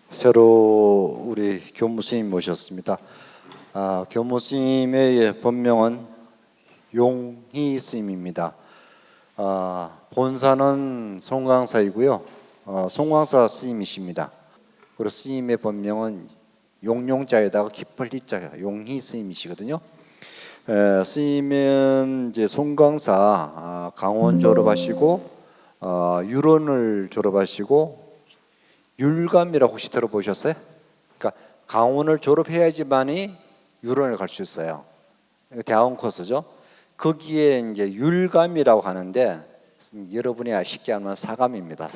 새로 우리 교무스님 모셨습니다. 교무스님의 본명은 용희 스님입니다. 본사는 송광사이고요. 송광사 스님이십니다. 그리고 스님의 본명은 용용자에다가 깊을 희자가 용희 스님이시거든요. 스님은 이제 송광사 강원 졸업하시고 유론을 졸업하시고 율감이라고 혹시 들어보셨어요? 그러니까 강원을 졸업해야지만이 유론을 갈 수 있어요. 대학원 코스죠. 거기에 이제 율감이라고 하는데 여러분이 쉽게 알면 사감입니다.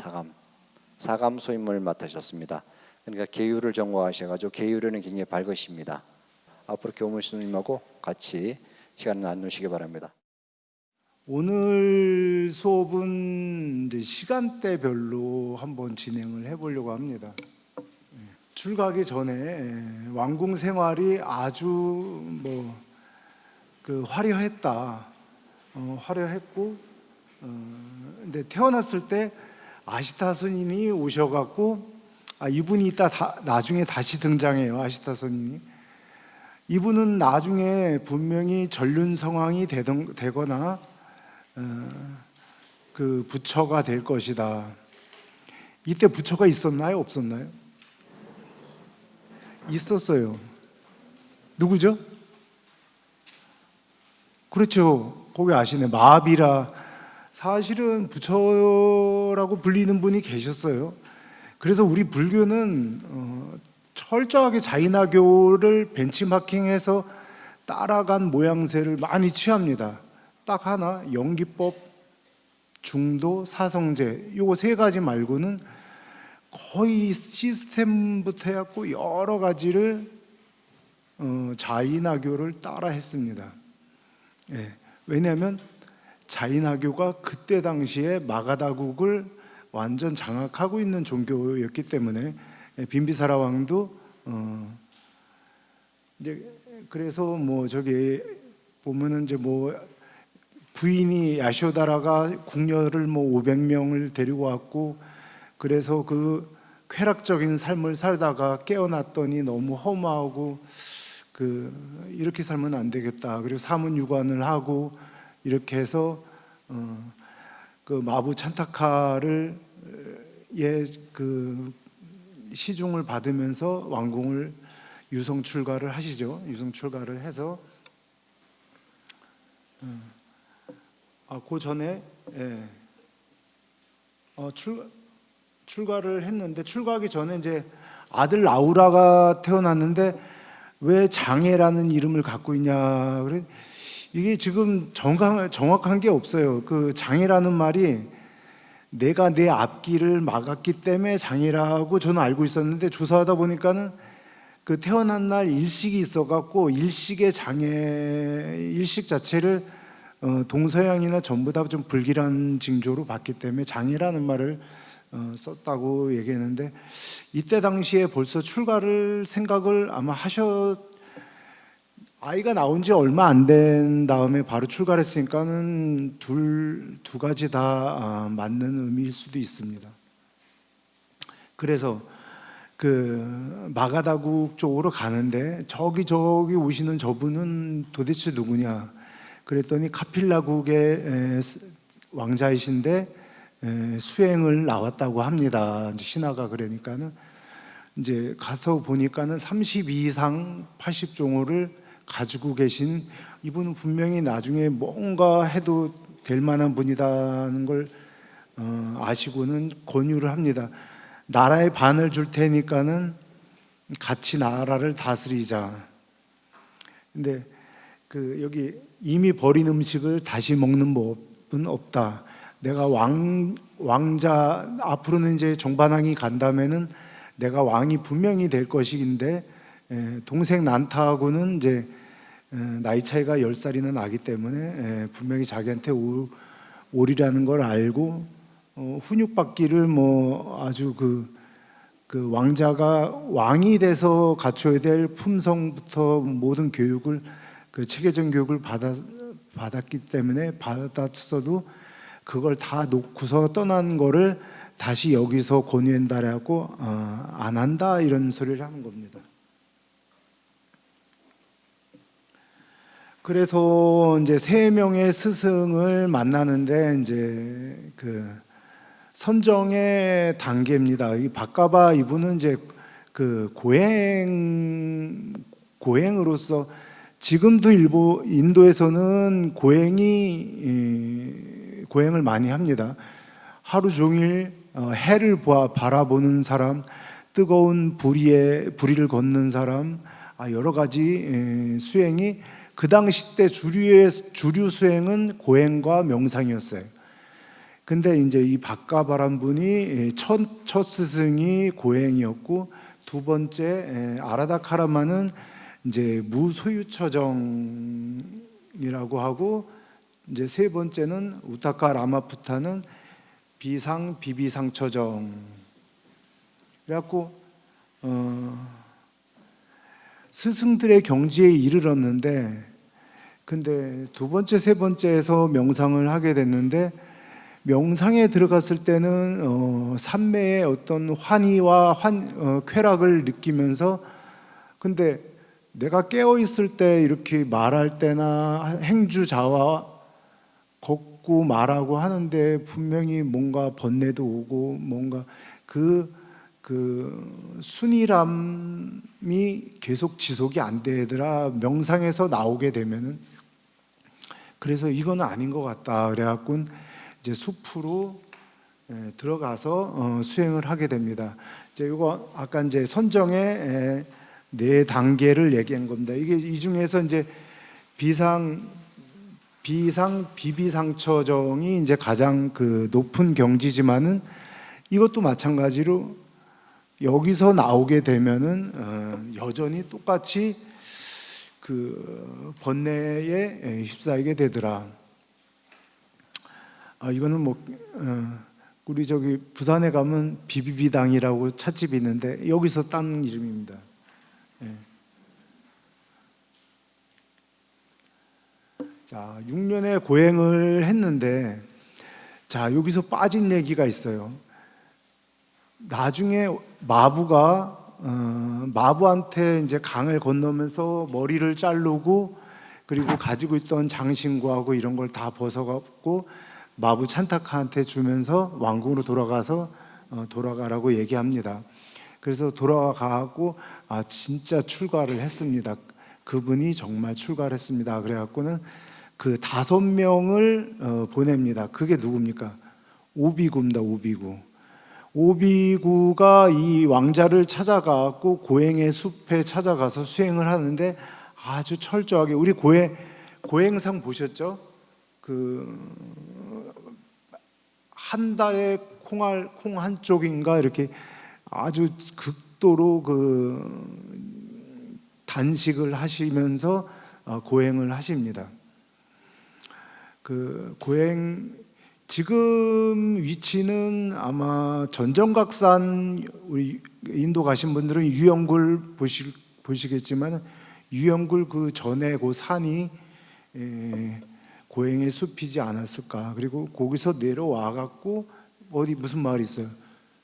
사감 소임을 맡으셨습니다. 그러니까 계율을 전공하셔가지고 계율에는 굉장히 밝으십니다. 앞으로 교무스님하고 같이 시간을 나누시기 바랍니다. 오늘 수업은 이제 시간대별로 한번 진행을 해보려고 합니다. 출가하기 전에 왕궁 생활이 아주 화려했다. 화려했고, 근데 태어났을 때 아시타 스님이 오셔갖고, 이분이 이따 나중에 다시 등장해요. 아시타 스님이. 이분은 나중에 분명히 전륜 성왕이 되거나 그 부처가 될 것이다. 이때 부처가 있었나요? 없었나요? 있었어요. 누구죠? 그렇죠. 거기 아시네. 마하비라. 사실은 부처라고 불리는 분이 계셨어요. 그래서 우리 불교는 철저하게 자인화교를 벤치마킹해서 따라간 모양새를 많이 취합니다. 딱 하나, 영기법, 중도, 사성제 요거 세 가지 말고는 거의 시스템부터 해갖고 여러 가지를 자인화교를 따라 했습니다. 왜냐하면 자인화교가 그때 당시에 마가다국을 완전 장악하고 있는 종교였기 때문에 빈비사라 왕도 이제 그래서 저기 보면은 이제 부인이 야쇼다라가 궁녀를 500명을 데리고 왔고, 그래서 그 쾌락적인 삶을 살다가 깨어났더니 너무 허무하고 이렇게 살면 안 되겠다. 그리고 사문유관을 하고 이렇게 해서 그 마부 찬타카를 시중을 받으면서 왕궁을 유성 출가를 하시죠. 유성 출가를 해서 그 전에 출가를 했는데, 출가하기 전에 이제 아들 라우라가 태어났는데 왜 장애라는 이름을 갖고 있냐. 그래 이게 지금 정확한 게 없어요. 그 장애라는 말이 내가 내 앞길을 막았기 때문에 장애라고 저는 알고 있었는데, 조사하다 보니까는 그 태어난 날 일식이 있어갖고 일식의 장애, 일식 자체를 동서양이나 전부 다 좀 불길한 징조로 봤기 때문에 장애라는 말을 썼다고 얘기했는데, 이때 당시에 벌써 출가를 생각을 아마 아이가 나온 지 얼마 안 된 다음에 바로 출가를 했으니까는 두 가지 다 맞는 의미일 수도 있습니다. 그래서 그 마가다국 쪽으로 가는데 저기 오시는 저분은 도대체 누구냐 그랬더니 카필라국의 왕자이신데 수행을 나왔다고 합니다. 신하가. 그러니까는 이제 가서 보니까는 32 이상 80종호를 가지고 계신, 이분은 분명히 나중에 뭔가 해도 될 만한 분이다는 걸 아시고는 권유를 합니다. 나라의 반을 줄 테니까는 같이 나라를 다스리자. 근데 여기 이미 버린 음식을 다시 먹는 법은 없다. 내가 왕자 앞으로는 이제 정반왕이 간다면은 내가 왕이 분명히 될 것인데, 동생 난타하고는 이제 나이 차이가 10살이나 나기 때문에 분명히 자기한테 오리라는 걸 알고 훈육받기를 아주 그 왕자가 왕이 돼서 갖춰야 될 품성부터 모든 교육을 그 체계적 교육을 받았기 때문에 받았어도 그걸 다 놓고서 떠난 거를 다시 여기서 권유한다라고 안 한다 이런 소리를 하는 겁니다. 그래서 이제 세 명의 스승을 만나는데 이제 그 선정의 단계입니다. 이 바가바 이분은 이제 그 고행으로서 지금도 인도에서는 고행을 많이 합니다. 하루 종일 해를 바라보는 사람, 뜨거운 불의를 걷는 사람, 여러 가지 수행이 그 당시 때 주류 수행은 고행과 명상이었어요. 근데 이제 이 바가바란 분이 첫 스승이 고행이었고 두 번째 아라다카라마는 이제 무소유처정이라고 하고 이제 세 번째는 우타카 라마푸타는 비비상처정. 그래갖고 스승들의 경지에 이르렀는데, 근데 두 번째 세 번째에서 명상을 하게 됐는데 명상에 들어갔을 때는 삼매의 어떤 환희와 쾌락을 느끼면서, 근데 내가 깨어 있을 때 이렇게 말할 때나 행주자와 걷고 말하고 하는데 분명히 뭔가 번뇌도 오고 뭔가 그 순이람이 계속 지속이 안 되더라. 명상에서 나오게 되면은. 그래서 이거는 아닌 것 같다. 그래갖고 이제 숲으로 들어가서 수행을 하게 됩니다. 이제 이거 아까 이제 선정의 네 단계를 얘기한 겁니다. 이게 이 중에서 이제 비비상처정이 이제 가장 그 높은 경지지만은 이것도 마찬가지로 여기서 나오게 되면은 여전히 똑같이 그 번뇌에 휩싸이게 되더라. 이거는 뭐 우리 저기 부산에 가면 비비비당이라고 찻집이 있는데 여기서 딴 이름입니다. 자, 6년의 고행을 했는데, 자, 여기서 빠진 얘기가 있어요. 나중에 마부한테 이제 강을 건너면서 머리를 자르고 그리고 가지고 있던 장신구하고 이런 걸 다 벗어갖고 마부 찬타카한테 주면서 왕궁으로 돌아가라고 얘기합니다. 그래서 돌아가고 진짜 출가를 했습니다. 그분이 정말 출가를 했습니다. 그래갖고는 그 5명을 보냅니다. 그게 누굽니까? 오비구입니다. 오비구가 이 왕자를 찾아가고 고행의 숲에 찾아가서 수행을 하는데 아주 철저하게, 우리 고행상 보셨죠? 한 달에 콩 한 쪽인가 이렇게 아주 극도로 단식을 하시면서 고행을 하십니다. 고행 지금 위치는 아마 전정각산, 우리 인도 가신 분들은 유영굴 보시겠지만 유영굴 그 전에 그 산이 고행의 숲이지 않았을까. 그리고 거기서 내려와 갖고 어디 무슨 마을이 있어요?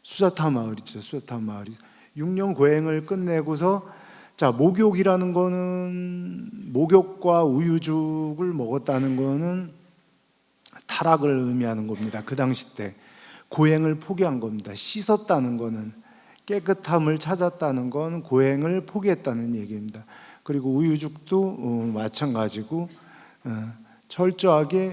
수자타 마을 있죠. 수자타 마을이 6년 고행을 끝내고서, 자, 목욕이라는 거는, 목욕과 우유죽을 먹었다는 거는 타락을 의미하는 겁니다. 그 당시 때 고행을 포기한 겁니다. 씻었다는 거는, 깨끗함을 찾았다는 건 고행을 포기했다는 얘기입니다. 그리고 우유죽도 마찬가지고 철저하게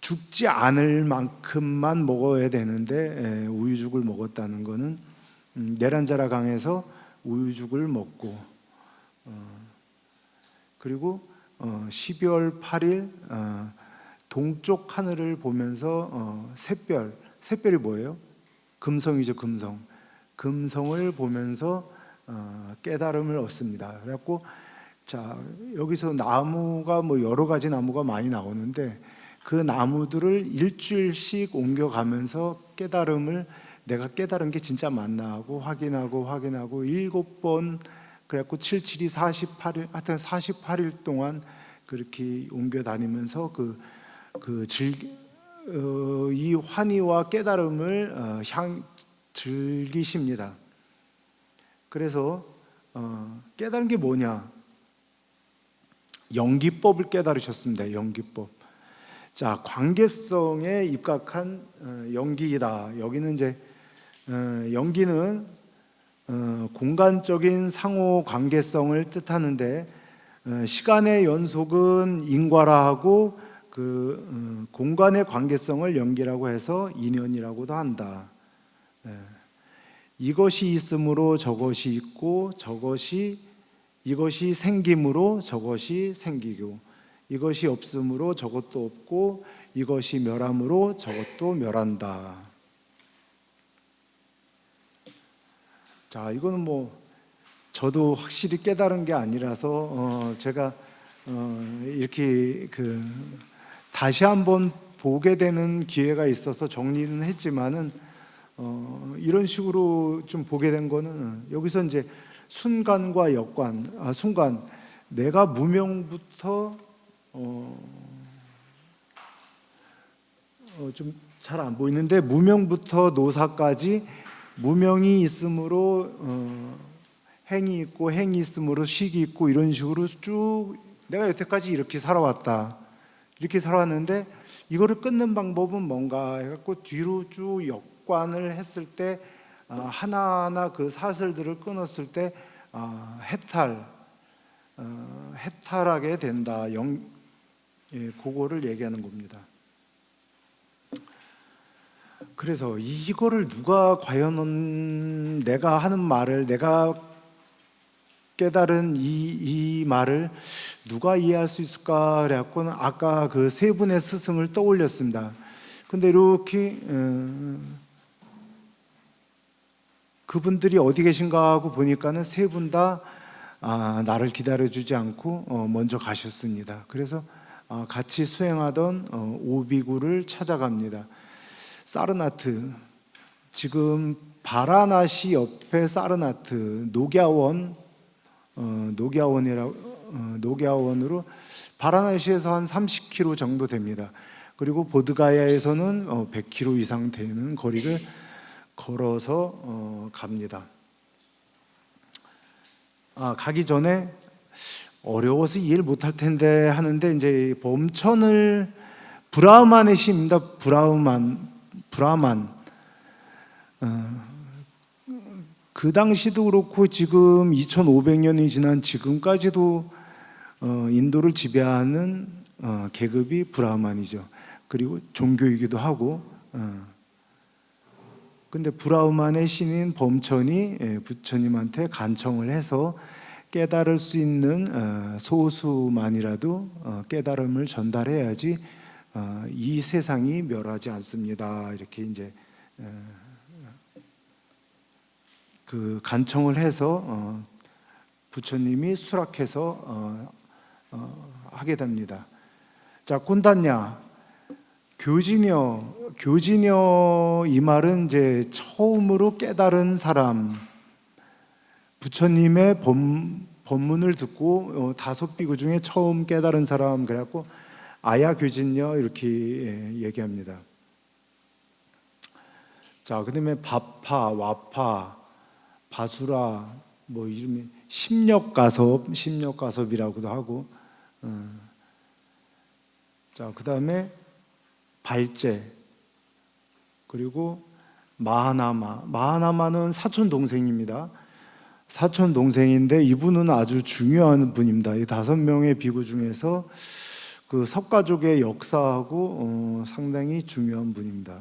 죽지 않을 만큼만 먹어야 되는데 우유죽을 먹었다는 거는 네란자라 강에서 우유죽을 먹고, 그리고 12월 8일 동쪽 하늘을 보면서 샛별이 뭐예요? 금성이죠. 금성을 보면서 깨달음을 얻습니다. 그래갖고, 자, 여기서 나무가 뭐 여러 가지 나무가 많이 나오는데 그 나무들을 일주일씩 옮겨가면서 깨달음을 내가 깨달은 게 진짜 맞나 하고 확인하고 7번 그래갖고 77이 48일 하여튼 48일 동안 그렇게 옮겨 다니면서 이 환희와 깨달음을 즐기십니다. 그래서 깨달은 게 뭐냐? 연기법을 깨달으셨습니다. 연기법. 자, 관계성에 입각한 연기이다. 여기는 이제 연기는 공간적인 상호 관계성을 뜻하는데 시간의 연속은 인과라하고 공간의 관계성을 연기라고 해서 인연이라고도 한다. 이것이 있으므로 저것이 있고 이것이 생김으로 저것이 생기고 이것이 없으므로 저것도 없고 이것이 멸함으로 저것도 멸한다. 자, 이거는 저도 확실히 깨달은 게 아니라서 제가 이렇게 다시 한번 보게 되는 기회가 있어서 정리는 했지만은 이런 식으로 좀 보게 된 거는 여기서 이제 순간과 역관, 순간 내가 무명부터 좀 잘 안 보이는데 무명부터 노사까지 무명이 있으므로 행이 있고 행이 있으므로 식이 있고 이런 식으로 쭉 내가 여태까지 이렇게 살아왔다. 이렇게 살아왔는데 이거를 끊는 방법은 뭔가 해갖고 뒤로 쭉 역관을 했을 때 하나하나 그 사슬들을 끊었을 때 해탈하게 된다. 그거를 얘기하는 겁니다. 그래서 이거를 누가 과연 내가 하는 말을 내가 깨달은 이 말을 누가 이해할 수 있을까 그래갖고는 아까 그 세 분의 스승을 떠올렸습니다. 근데 이렇게 그분들이 어디 계신가 하고 보니까는 세 분 다 나를 기다려주지 않고 먼저 가셨습니다. 그래서 같이 수행하던 오비구를 찾아갑니다. 사르나트, 지금 바라나시 옆에 사르나트 녹야원으로 바라나시에서 한 30km 정도 됩니다. 그리고 보드가야에서는 100km 이상 되는 거리를 걸어서 갑니다. 가기 전에 어려워서 이해를 못할 텐데 하는데 이제 범천을 브라흐만의 시입니다. 브라만. 그 당시도 그렇고 지금 2500년이 지난 지금까지도 인도를 지배하는 계급이 브라흐만이죠. 그리고 종교이기도 하고. 근데 브라흐만의 신인 범천이 부처님한테 간청을 해서 깨달을 수 있는 소수만이라도 깨달음을 전달해야지 이 세상이 멸하지 않습니다. 이렇게 이제 그 간청을 해서 부처님이 수락해서 하게 됩니다. 자, 꼰단냐, 교진여 이 말은 이제 처음으로 깨달은 사람, 부처님의 법문을 듣고 5비구 중에 처음 깨달은 사람 그래갖고 아야 교진여 이렇게 얘기합니다. 자, 그다음에 바파, 와파, 바수라 이름이 심력가섭이라고도 하고, 자, 그다음에 발제, 그리고 마하나마는 사촌 동생입니다. 사촌 동생인데 이분은 아주 중요한 분입니다. 이 5명의 비구 중에서 그 석가족의 역사하고 상당히 중요한 분입니다.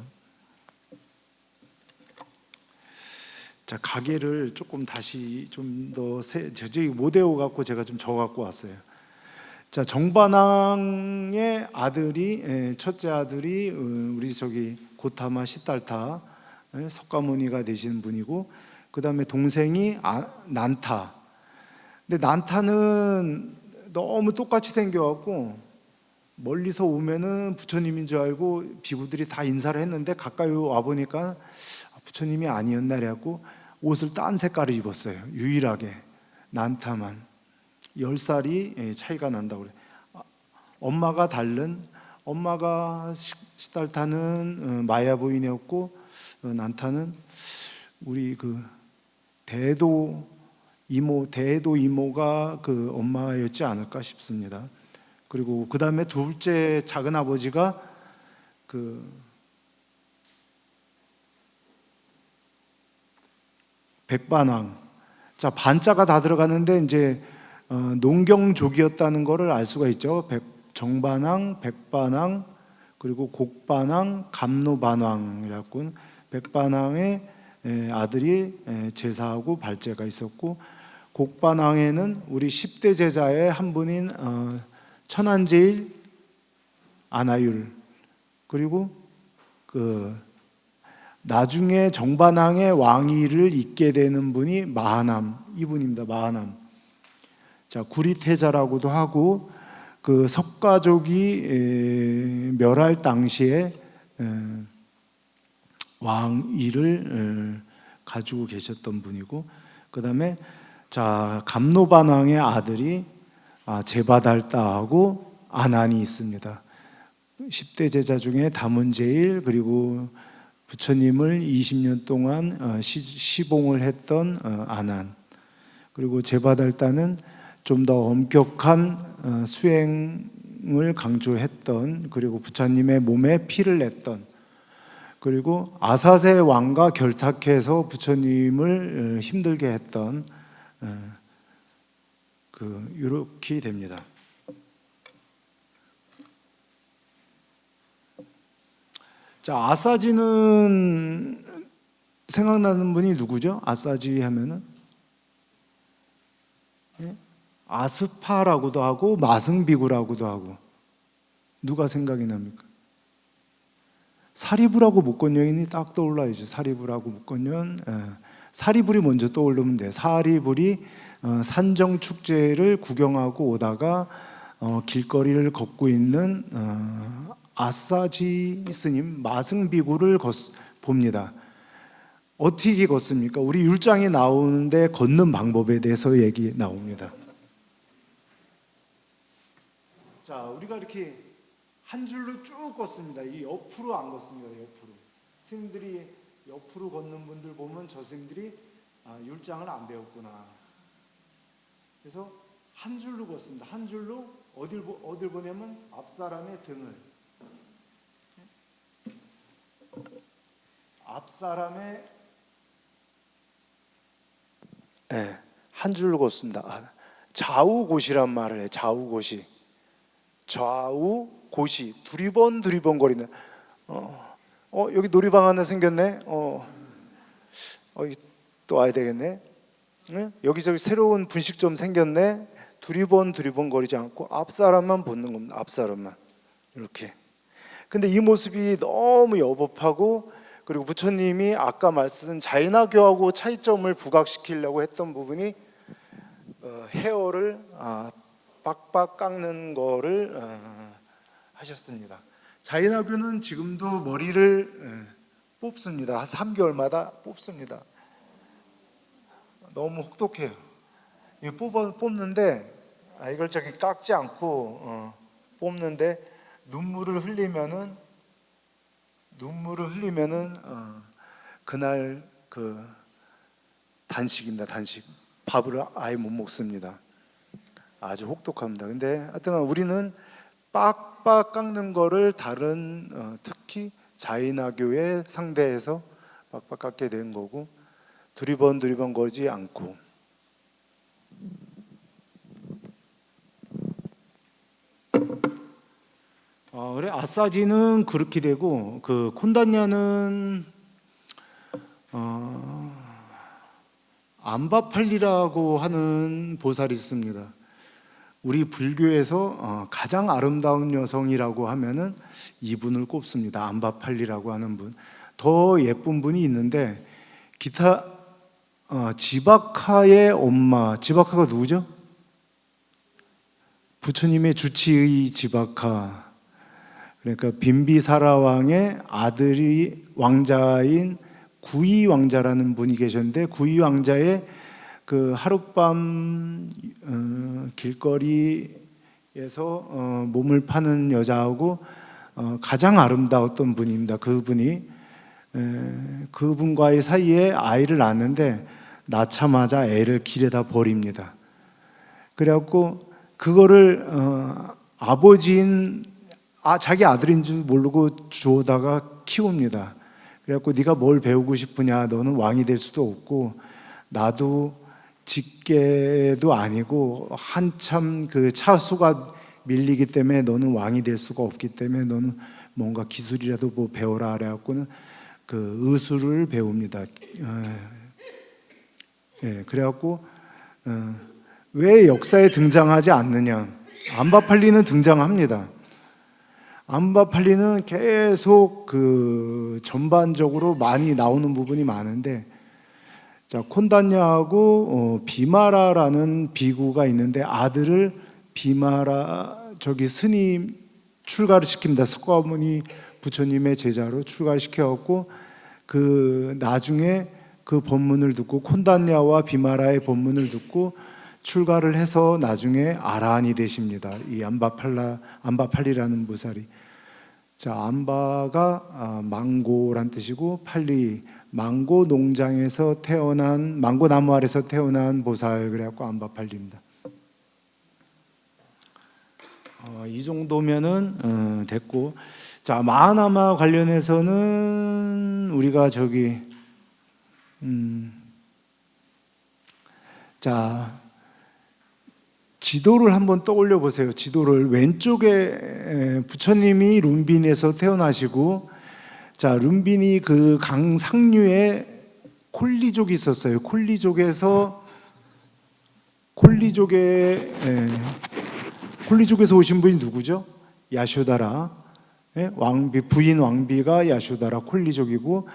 자, 가게를 조금 다시 좀 더 저기 못 외워 갖고 제가 좀 적어 갖고 왔어요. 자, 정반왕의 아들이 첫째 아들이 우리 저기 고타마 시달타 석가모니가 되신 분이고, 그다음에 동생이 난타. 근데 난타는 너무 똑같이 생겨갖고 멀리서 오면은 부처님인 줄 알고 비구들이 다 인사를 했는데 가까이 와 보니까 부처님이 아니었나 그래갖고 옷을 딴 색깔을 입었어요. 유일하게 난타만 10살이 차이가 난다고 그래. 엄마가 다른 엄마가 시달타는 마야 부인이었고 난타는 우리 그 대도 이모가 그 엄마였지 않을까 싶습니다. 그리고 그 다음에 둘째 작은 아버지가 그 백반왕. 자, 반자가 다 들어가는데 이제 농경족이었다는 것을 알 수가 있죠. 정반왕, 백반왕, 그리고 곡반왕, 감노반왕이라고 백반왕의 아들이 제사하고 발제가 있었고, 곡반왕에는 우리 10대 제자의 한 분인 천안제일 안하율, 그리고 그 나중에 정반왕의 왕위를 잇게 되는 분이 마하남, 이분입니다. 마하남. 자, 구리태자라고도 하고 그 석가족이 멸할 당시에 왕위를 가지고 계셨던 분이고, 그 다음에 자 감노반왕의 아들이 제바달다하고 아난이 있습니다. 10대 제자 중에 다문제일, 그리고 부처님을 20년 동안 시봉을 했던 아난, 그리고 제바달다는 좀 더 엄격한 수행을 강조했던, 그리고 부처님의 몸에 피를 냈던, 그리고 아사세 왕과 결탁해서 부처님을 힘들게 했던 이렇게 됩니다. 자, 아사지는 생각나는 분이 누구죠? 아사지 하면은 아스파라고도 하고 마승비구라고도 하고, 누가 생각이 납니까? 사리불하고 목건연이 딱 떠올라야죠. 사리불하고 목건연. 사리불이 먼저 떠오르면 돼요. 사리불이 산정 축제를 구경하고 오다가 길거리를 걷고 있는 아사지 스님 마승비구를 봅니다. 어떻게 걷습니까? 우리 율장에 나오는데 걷는 방법에 대해서 얘기 나옵니다. 자, 우리가 이렇게 한 줄로 쭉 걷습니다. 이 옆으로 안 걷습니다. 옆으로. 스님들이 옆으로 걷는 분들 보면 저 스님들이 율장을 안 배웠구나. 그래서 한 줄로 걷습니다. 한 줄로 어딜 보냐면 앞사람의 등을, 앞사람의 한 줄로 걷습니다. 좌우고시란 말을 해요. 좌우고시. 좌우고시. 두리번 거리는. 여기 놀이방 하나 생겼네. 또 와야 되겠네. 여기저기 새로운 분식점 생겼네. 두리번 거리지 않고 앞사람만 보는 겁니다. 앞사람만 이렇게. 근데 이 모습이 너무 여법하고, 그리고 부처님이 아까 말씀 자인하교하고 차이점을 부각시키려고 했던 부분이 헤어를 빡빡 깎는 거를 하셨습니다. 자인하교는 지금도 머리를 뽑습니다. 한 3개월마다 뽑습니다. 너무 혹독해요. 뽑는데 이걸 저기 깎지 않고 뽑는데 눈물을 흘리면은 그날 그 단식입니다. 단식. 밥을 아예 못 먹습니다. 아주 혹독합니다. 근데 하여튼 우리는 빡빡 깎는 거를 다른 특히 자인하교의 상대에서 빡빡 깎게 된 거고, 두리번 거리지 않고. 그래, 아사지는 그렇게 되고, 그 콘단냐는 암바팔리라고 하는 보살이 있습니다. 우리 불교에서 가장 아름다운 여성이라고 하면은 이분을 꼽습니다. 암바팔리라고 하는 분. 더 예쁜 분이 있는데, 기타 지바카의 엄마. 지바카가 누구죠? 부처님의 주치의 지바카. 그러니까 빈비사라 왕의 아들이 왕자인 구이 왕자라는 분이 계셨는데 구이 왕자의 그 하룻밤 길거리에서 몸을 파는 여자하고 가장 아름다웠던 분입니다. 그분이 그분과의 사이에 아이를 낳았는데 낳자마자 애를 길에다 버립니다. 그래갖고 그거를 아버지인 자기 아들인 줄 모르고 주워다가 키웁니다. 그래갖고 네가 뭘 배우고 싶으냐? 너는 왕이 될 수도 없고 나도 직계도 아니고 한참 그 차수가 밀리기 때문에 너는 왕이 될 수가 없기 때문에 너는 뭔가 기술이라도 뭐 배워라. 그래갖고는 그 의술을 배웁니다. 그래갖고 왜 역사에 등장하지 않느냐? 암바팔리는 등장합니다. 암바팔리는 계속 그 전반적으로 많이 나오는 부분이 많은데, 자 콘단냐하고 비마라라는 비구가 있는데 아들을 비마라 스님 출가를 시킵니다. 석가모니 부처님의 제자로 출가를 시켜갖고 그 나중에 그 법문을 듣고 콘단냐와 비마라의 법문을 듣고 출가를 해서 나중에 아라한이 되십니다. 이 암바팔리라는 보살이. 자, 암바가 망고란 뜻이고 팔리 망고 농장에서 태어난 망고 나무 아래서 태어난 보살, 그래갖고 암바팔리입니다. 이 정도면은 됐고, 자 마하나마 관련해서는 우리가 자 지도를 한번 떠올려 보세요. 지도를 왼쪽에 부처님이 룸빈에서 태어나시고, 자 룸빈이 그 강 상류에 콜리족이 있었어요. 콜리족에서 오신 분이 누구죠? 야쇼다라. 왕비, 부인 왕비가 야쇼다라 콜리족이고,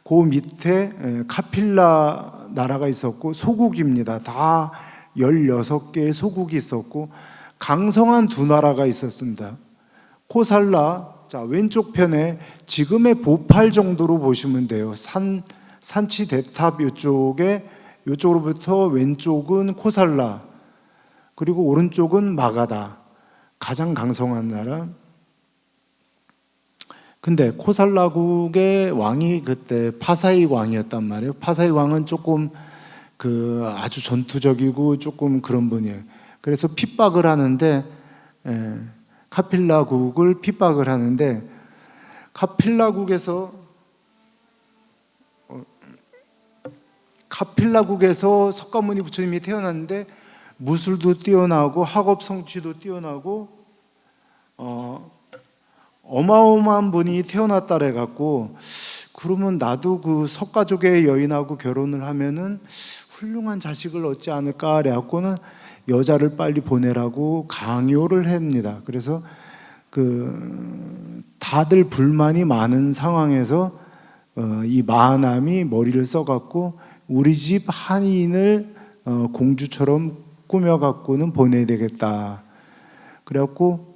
그 밑에 카필라 나라가 있었고 소국입니다. 다 16개의 소국이 있었고 강성한 두 나라가 있었습니다. 코살라, 자 왼쪽 편에 지금의 보팔 정도로 보시면 돼요. 산치 대탑 요쪽으로부터 왼쪽은 코살라, 그리고 오른쪽은 마가다. 가장 강성한 나라. 근데 코살라국의 왕이 그때 파사이 왕이었단 말이에요. 파사이 왕은 조금 아주 전투적이고 조금 그런 분이에요. 그래서 핍박을 하는데, 카필라국을 핍박을 하는데, 카필라국에서 석가모니 부처님이 태어났는데 무술도 뛰어나고 학업 성취도 뛰어나고 어마어마한 분이 태어났다 그래갖고, 그러면 나도 그 석가족의 여인하고 결혼을 하면은 훌륭한 자식을 얻지 않을까 그래갖고는 여자를 빨리 보내라고 강요를 합니다. 그래서 다들 불만이 많은 상황에서 이 마하남이 머리를 써갖고 우리 집 한인을 공주처럼 꾸며갖고는 보내야 되겠다. 그래갖고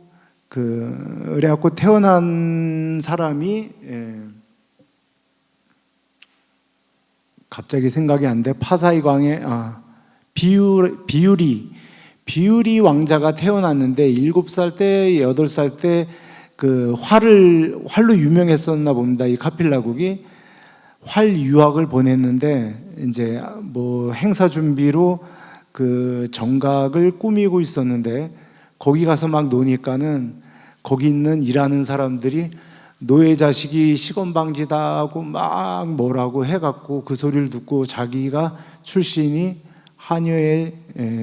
태어난 사람이 갑자기 생각이 안 돼. 파사이 광의 비유리 왕자가 태어났는데 7살 때, 8살 때 그 활로 유명했었나 봅니다. 이 카필라국이 활 유학을 보냈는데 이제 뭐 행사 준비로 그 정각을 꾸미고 있었는데 거기 가서 막 노니까는 거기 있는 일하는 사람들이 노예 자식이 시건방지다 하고 막 뭐라고 해갖고 그 소리를 듣고 자기가 출신이 하녀의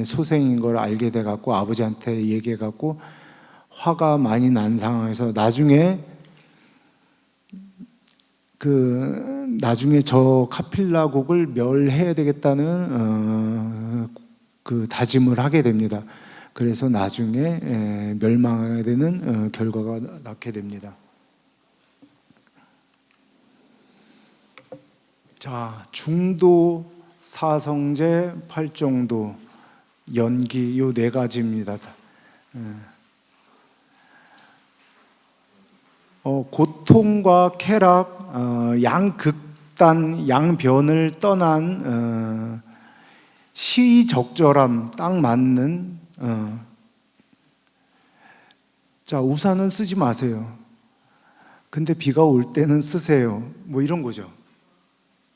소생인 걸 알게 돼갖고 아버지한테 얘기해갖고 화가 많이 난 상황에서 나중에 저 카필라국을 멸해야 되겠다는 그 다짐을 하게 됩니다. 그래서 나중에 멸망하게 되는 결과가 낳게 됩니다. 자, 중도, 사성제, 팔정도, 연기, 요 4가지입니다. 고통과 쾌락, 극단 양변을 떠난 시의적절함 딱 맞는 자, 우산은 쓰지 마세요. 근데 비가 올 때는 쓰세요. 뭐 이런 거죠.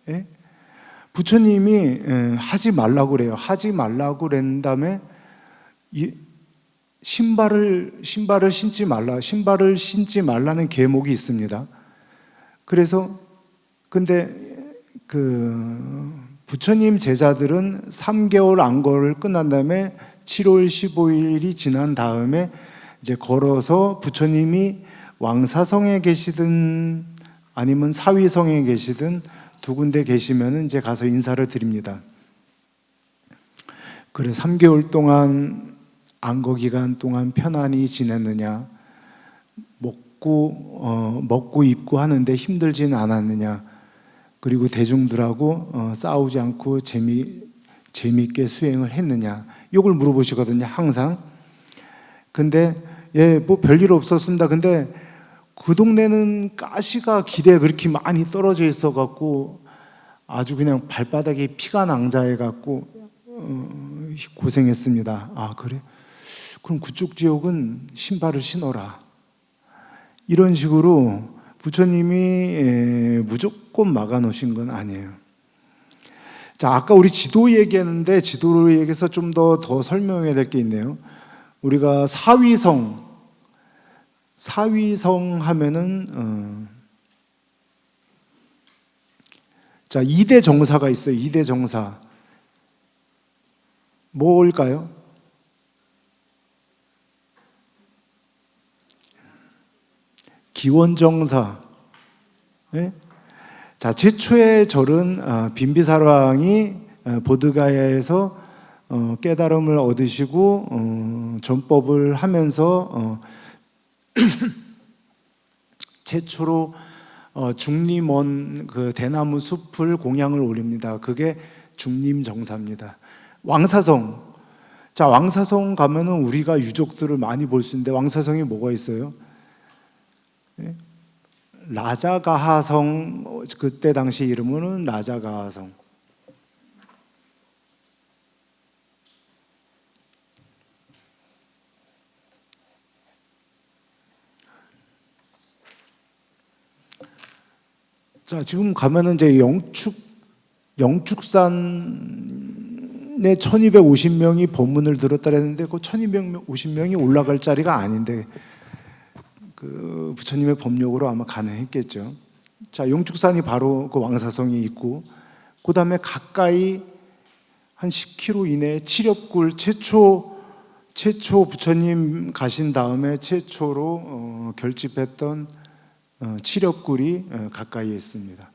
예? 부처님이 하지 말라고 그래요. 하지 말라고 그런 다음에 신발을 신지 말라는 계목이 있습니다. 그래서 근데 그 부처님 제자들은 3개월 안거를 끝난 다음에 7월 15일이 지난 다음에 이제 걸어서 부처님이 왕사성에 계시든 아니면 사위성에 계시든 두 군데 계시면 이제 가서 인사를 드립니다. 그래 3개월 동안 안거 기간 동안 편안히 지냈느냐, 먹고 입고 하는데 힘들지는 않았느냐, 그리고 대중들하고 싸우지 않고 재미있게 수행을 했느냐, 이걸 물어보시거든요, 항상. 근데 뭐 별일 없었습니다. 근데 그 동네는 가시가 길에 그렇게 많이 떨어져 있어 갖고 아주 그냥 발바닥에 피가 낭자해 갖고 고생했습니다. 아, 그래? 그럼 그쪽 지역은 신발을 신어라. 이런 식으로 부처님이 무조건 막아 놓으신 건 아니에요. 자, 아까 우리 지도 얘기했는데 지도로 얘기해서 좀 더 설명해야 될 게 있네요. 우리가 사위성 하면은 자, 2대 정사가 있어요. 2대 정사. 뭘까요? 기원정사. 네? 자, 최초의 절은 빈비사랑이 보드가야에서 깨달음을 얻으시고 전법을 하면서 최초로 중림원 그 대나무 숲을 공양을 올립니다. 그게 중림정사입니다. 왕사성. 자, 왕사성 가면은 우리가 유족들을 많이 볼 수 있는데 왕사성에 뭐가 있어요? 네? 라자가하성, 그때 당시 이름은 라자가하성. 자, 지금 가면은 이제 영축산에 1250명이 법문을 들었다 그랬는데 그 1250명이 올라갈 자리가 아닌데 그 부처님의 법력으로 아마 가능했겠죠. 자, 영축산이 바로 그 왕사성이 있고 그 다음에 가까이 한 10km 이내에 칠엽굴 최초 부처님 가신 다음에 최초로 결집했던 칠엽굴이 가까이에 있습니다.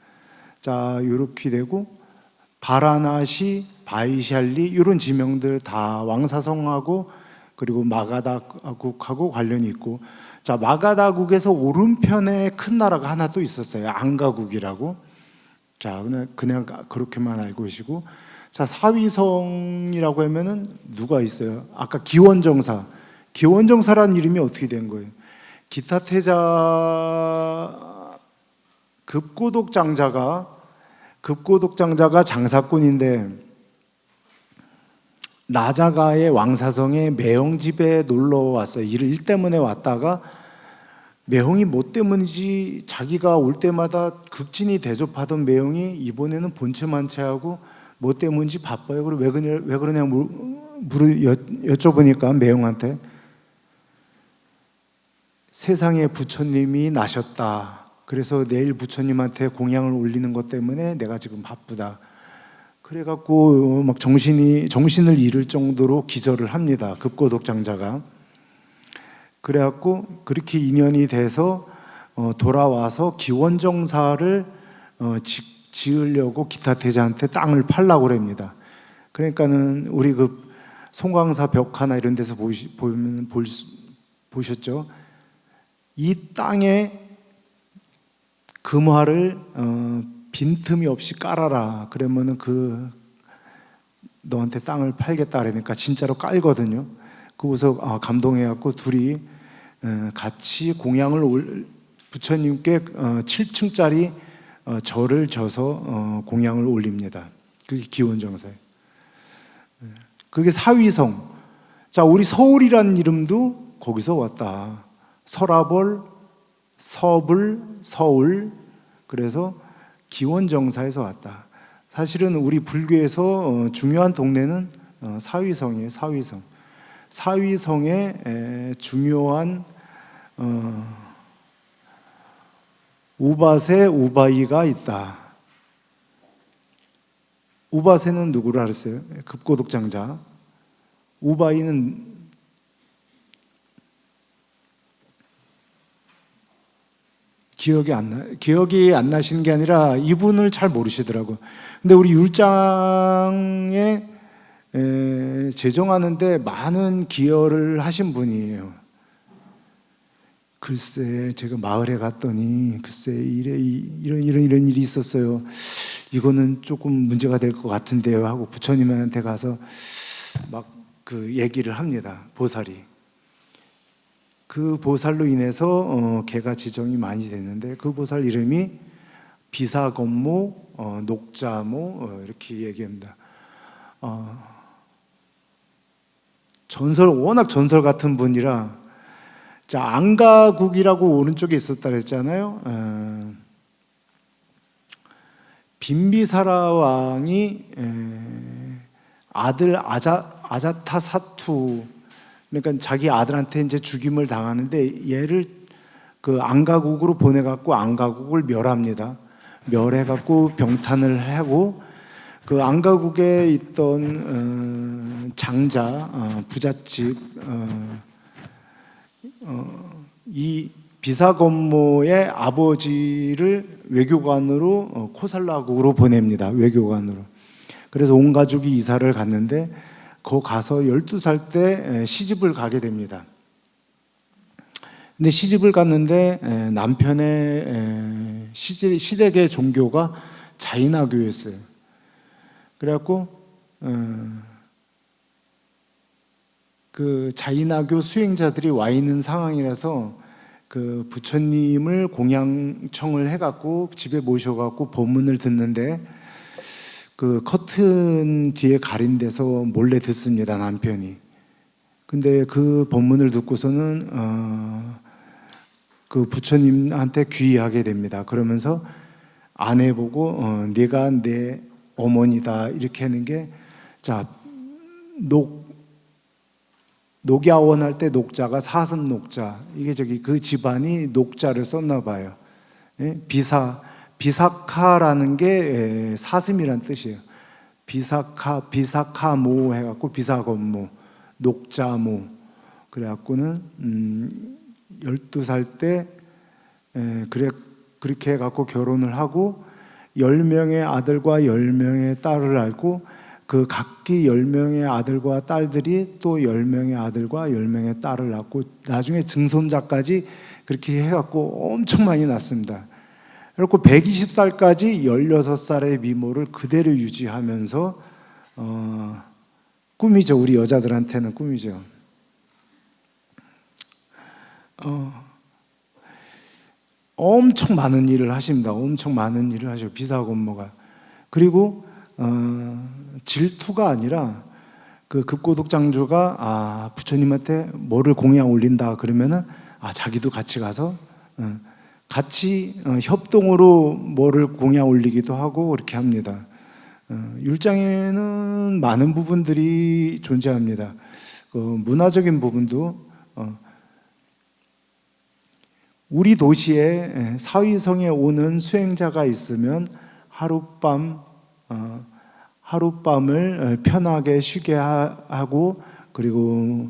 자, 이렇게 되고 바라나시, 바이샬리 이런 지명들 다 왕사성하고 그리고 마가다국하고 관련이 있고, 자, 마가다국에서 오른편에 큰 나라가 하나 또 있었어요. 앙가국이라고. 자, 그냥 그렇게만 알고 계시고, 자, 사위성이라고 하면은 누가 있어요? 아까 기원정사라는 이름이 어떻게 된 거예요? 기타태자 급고독장자가 장사꾼인데 라자가의 왕사성에 매형집에 놀러 왔어요. 일 때문에 왔다가 매형이 뭐 때문인지 자기가 올 때마다 극진히 대접하던 매형이 이번에는 본체만체하고 뭐 때문인지 바빠요. 그리고 왜 그러냐 여쭤보니까 매형한테 세상에 부처님이 나셨다. 그래서 내일 부처님한테 공양을 올리는 것 때문에 내가 지금 바쁘다. 그래갖고 막 정신을 잃을 정도로 기절을 합니다. 급고독장자가. 그래갖고 그렇게 인연이 돼서 돌아와서 기원정사를 지으려고 기타태자한테 땅을 팔라고 그럽니다. 그러니까는 우리 그 송광사 벽화나 이런 데서 보면 보셨죠? 이 땅에 금화를 빈틈이 없이 깔아라. 그러면은 너한테 땅을 팔겠다 그러니까 진짜로 깔거든요. 그래서 감동해갖고 둘이 같이 공양을 부처님께 7층짜리 절을 져서 공양을 올립니다. 그게 기원정사예요. 그게 사위성. 자, 우리 서울이라는 이름도 거기서 왔다. 서라벌, 서불, 서울. 그래서 기원정사에서 왔다. 사실은 우리 불교에서 중요한 동네는 사위성이에요. 사위성. 사위성에 중요한 우바세, 우바이가 있다. 우바세는 누구를 알았어요? 급고독장자. 우바이는 기억이 안 나시는 게 아니라 이분을 잘 모르시더라고. 근데 우리 율장에 제정하는데 많은 기여를 하신 분이에요. 글쎄, 제가 마을에 갔더니 글쎄 이런 일이 있었어요. 이거는 조금 문제가 될 것 같은데요 하고 부처님한테 가서 막 그 얘기를 합니다. 보살이. 그 보살로 인해서 걔가 지정이 많이 됐는데 그 보살 이름이 비사건모, 녹자모 이렇게 얘기합니다. 워낙 전설 같은 분이라. 자, 안가국이라고 오른쪽에 있었다 그랬잖아요. 빈비사라 왕이 아들 아자타사투, 그러니까 자기 아들한테 이제 죽임을 당하는데 얘를 그 안가국으로 보내갖고 안가국을 멸합니다. 멸해갖고 병탄을 하고 그 안가국에 있던 장자, 부잣집, 이 비사건모의 아버지를 외교관으로 코살라국으로 보냅니다. 외교관으로. 그래서 온 가족이 이사를 갔는데 거 가서 12살 때 시집을 가게 됩니다. 근데 시집을 갔는데 남편의 시댁의 종교가 자이나교였어요. 그래갖고 그 자이나교 수행자들이 와 있는 상황이라서 그 부처님을 공양청을 해갖고 집에 모셔갖고 법문을 듣는데 그 커튼 뒤에 가린 데서 몰래 듣습니다, 남편이. 근데 그 법문을 듣고서는 그 부처님한테 귀의하게 됩니다. 그러면서 아내 보고 네가 내 어머니다 이렇게 하는 게, 자, 녹야원 할 때 녹자가 사슴 녹자, 이게 저기 그 집안이 녹자를 썼나 봐요. 예? 비사카라는 게 사슴이란 뜻이에요. 비사카모 해갖고 비사건모, 녹자모. 그래갖고는 12살 때 그렇게 해갖고 결혼을 하고 10명의 아들과 10명의 딸을 낳고 그 각기 10명의 아들과 딸들이 또 10명의 아들과 10명의 딸을 낳고 나중에 증손자까지 그렇게 해갖고 엄청 많이 낳습니다. 그리고 120살까지 16살의 미모를 그대로 유지하면서 꿈이죠. 우리 여자들한테는 꿈이죠. 엄청 많은 일을 하십니다. 엄청 많은 일을 하죠. 비사건모가. 그리고 질투가 아니라 그 급고독장조가 부처님한테 뭐를 공양 올린다 그러면은 자기도 같이 가서 같이 협동으로 뭐를 공양 올리기도 하고 그렇게 합니다. 율장에는 많은 부분들이 존재합니다. 문화적인 부분도 우리 도시에 사위성에 오는 수행자가 있으면 하룻밤을 편하게 쉬게 하고, 그리고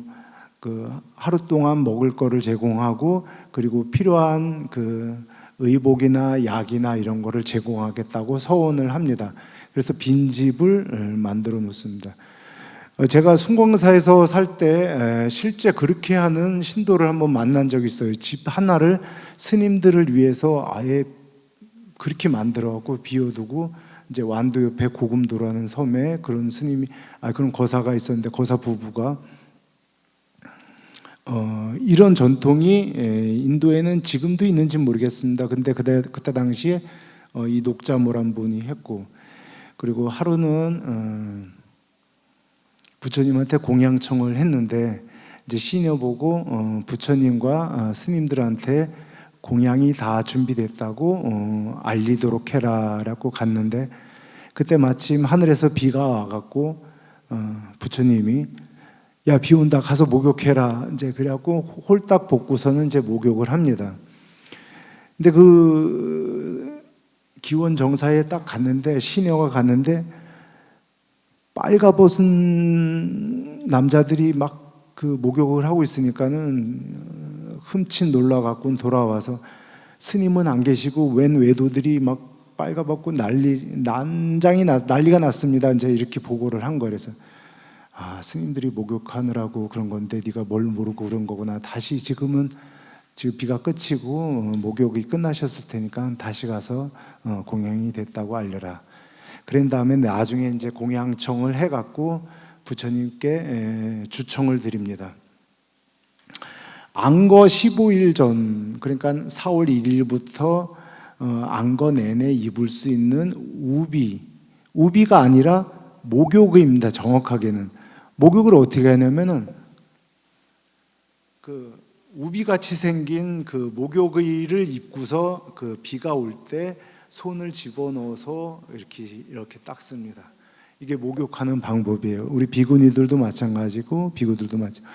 그 하루 동안 먹을 거를 제공하고, 그리고 필요한 그 의복이나 약이나 이런 거를 제공하겠다고 서원을 합니다. 그래서 빈집을 만들어 놓습니다. 제가 순공사에서 살 때 실제 그렇게 하는 신도를 한번 만난 적이 있어요. 집 하나를 스님들을 위해서 아예 그렇게 만들어갖고 비워두고, 이제 완도 옆에 고금도라는 섬에 그런 스님이, 그런 거사가 있었는데 거사 부부가 이런 전통이 인도에는 지금도 있는지 모르겠습니다. 근데 그때 당시에 이 녹자몰 한 분이 했고, 그리고 하루는 부처님한테 공양청을 했는데 이제 시녀 보고 부처님과 스님들한테 공양이 다 준비됐다고 알리도록 해라라고 갔는데, 그때 마침 하늘에서 비가 와갖고 부처님이 야, 비 온다, 가서 목욕해라, 이제 그래갖고 홀딱 벗고서는 이제 목욕을 합니다. 근데 그 기원 정사에 딱 갔는데, 시녀가 갔는데 빨가벗은 남자들이 막 그 목욕을 하고 있으니까는 흠칫 놀라갖고 돌아와서 스님은 안 계시고 웬 외도들이 막 빨가벗고 난리가 났습니다. 이제 이렇게 보고를 한 거예요. 그래서 스님들이 목욕하느라고 그런 건데 네가 뭘 모르고 그런 거구나. 다시 지금 비가 그치고 목욕이 끝나셨을 테니까 다시 가서 공양이 됐다고 알려라. 그런 다음에 나중에 이제 공양청을 해갖고 부처님께 주청을 드립니다. 안거 15일 전, 그러니까 4월 1일부터 안거 내내 입을 수 있는 우비가 아니라 목욕의입니다. 정확하게는 목욕을 어떻게 하냐면은 그 우비같이 생긴 그 목욕의를 입고서 그 비가 올 때 손을 집어넣어서 이렇게 닦습니다. 이게 목욕하는 방법이에요. 우리 비구니들도 마찬가지고 비구들도 마찬가지고.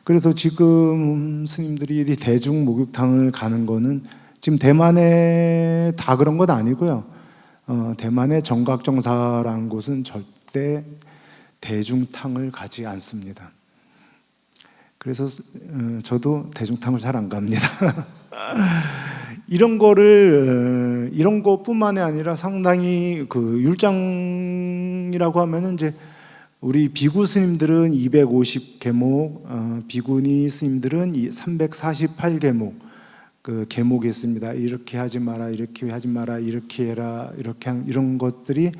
그래서 지금 스님들이 대중 목욕탕을 가는 거는 지금 대만에 다 그런 건 아니고요. 대만의 정각정사라는 곳은 절대 대중탕을 가지 않습니다. 그래서 저도 대중탕을 잘 안 갑니다. 이런 것뿐만이 아니라 상당히 그 율장이라고 하면은 이제 우리 비구 스님들은 250계목, 비구니 스님들은 348계목 그 계목이 있습니다. 이렇게 하지 마라, 이렇게 하지 마라, 이렇게 해라, 이런 것들이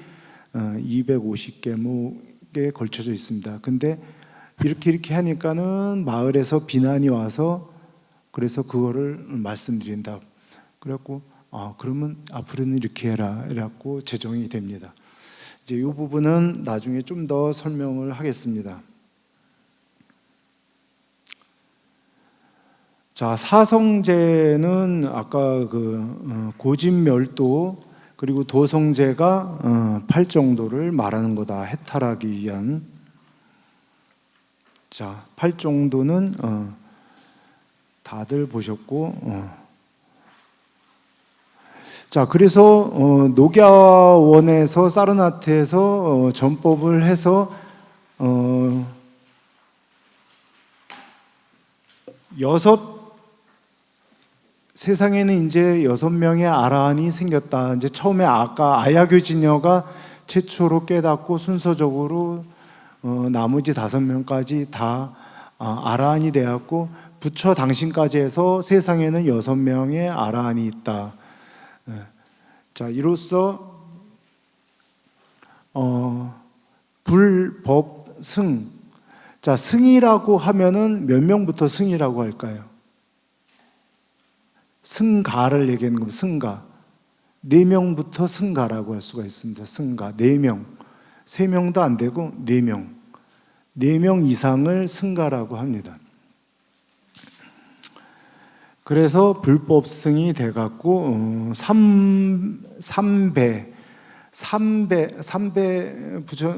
250계목에 걸쳐져 있습니다. 근데 이렇게 하니까는 마을에서 비난이 와서 그래서 그거를 말씀드린다. 그래갖고 그러면 앞으로는 이렇게 해라, 이래갖고 제정이 됩니다. 이제 이 부분은 나중에 좀 더 설명을 하겠습니다. 자, 사성제는 아까 그 고진멸도 그리고 도성제가 8정도를 말하는 거다. 해탈하기 위한. 자, 8정도는 다들 보셨고, 자, 그래서 녹야원에서 사르나트에서 전법을 해서 세상에는 이제 6명의 아라한이 생겼다. 이제 처음에 아까 아야교지녀가 최초로 깨닫고 순서적으로 나머지 5명까지 다 아라한이 되었고, 부처 당신까지 해서 세상에는 6명의 아라한이 있다. 자, 이로써 불법 승. 자, 승이라고 하면은 몇 명부터 승이라고 할까요? 승가를 얘기하는 겁니다. 승가. 4명부터 승가라고 할 수가 있습니다. 승가. 4명. 3명도 안 되고 4명. 4명 이상을 승가라고 합니다. 그래서 불법승이 돼갖고 삼배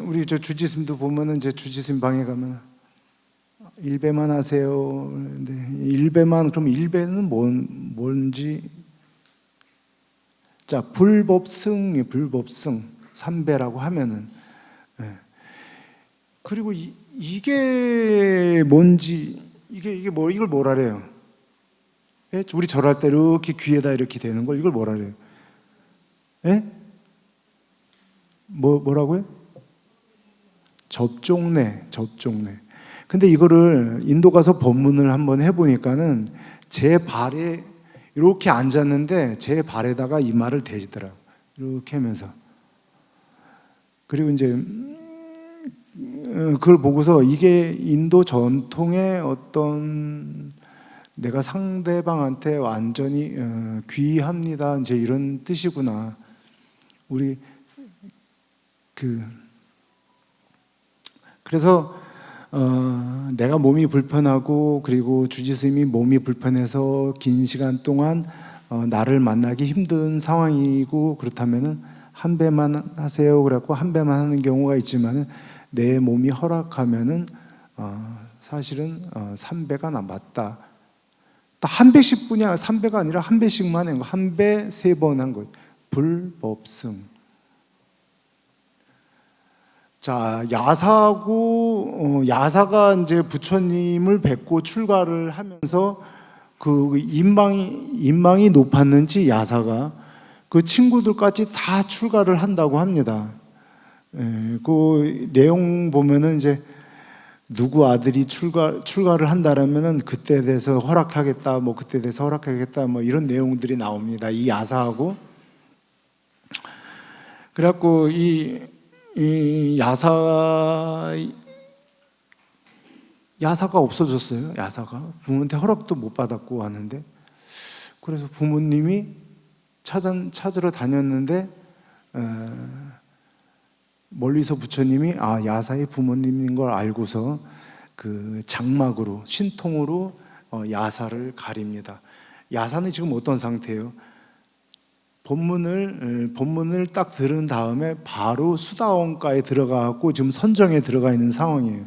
우리 저 주지스님도 보면은 이제 주지스님 방에 가면 일배만 하세요. 근데 일배만, 그럼 일배는 뭔지. 자, 불법승 삼배라고 하면은. 그리고 이게 뭔지, 이게 뭐, 이걸 뭐라 그래요? 예? 우리 절할 때 이렇게 귀에다 이렇게 대는 걸 이걸 뭐라 그래요? 예? 뭐라고요? 접종례. 근데 이거를 인도 가서 법문을 한번 해보니까는 제 발에 이렇게 앉았는데 제 발에다가 이마를 대시더라고요. 이렇게 하면서. 그리고 이제 그걸 보고서 이게 인도 전통의 어떤 내가 상대방한테 완전히 귀합니다, 이제 이런 뜻이구나. 우리 그래서 내가 몸이 불편하고 그리고 주지스님이 몸이 불편해서 긴 시간 동안 나를 만나기 힘든 상황이고 그렇다면은 한 배만 하세요. 그래갖고 한 배만 하는 경우가 있지만은 내 몸이 허락하면은 사실은 3배가 남았다. 한 배씩 뿐이야. 3배가 아니라 한 배씩만 한 거. 한 배, 3번 한 거. 불법승. 자, 야사가 이제 부처님을 뵙고 출가를 하면서 그 인망이 높았는지 야사가 그 친구들까지 다 출가를 한다고 합니다. 그 내용 보면은 이제 누구 아들이 출가를 한다라면은 그때 돼서 허락하겠다, 뭐 그때 돼서 허락하겠다, 뭐 이런 내용들이 나옵니다. 이 야사하고 그래갖고 이 야사가 없어졌어요. 야사가 부모한테 허락도 못 받았고 하는데 그래서 부모님이 찾으러 다녔는데 멀리서 부처님이 야사의 부모님인 걸 알고서 그 장막으로 신통으로 야사를 가립니다. 야사는 지금 어떤 상태예요? 법문을 딱 들은 다음에 바로 수다원가에 들어가고 지금 선정에 들어가 있는 상황이에요.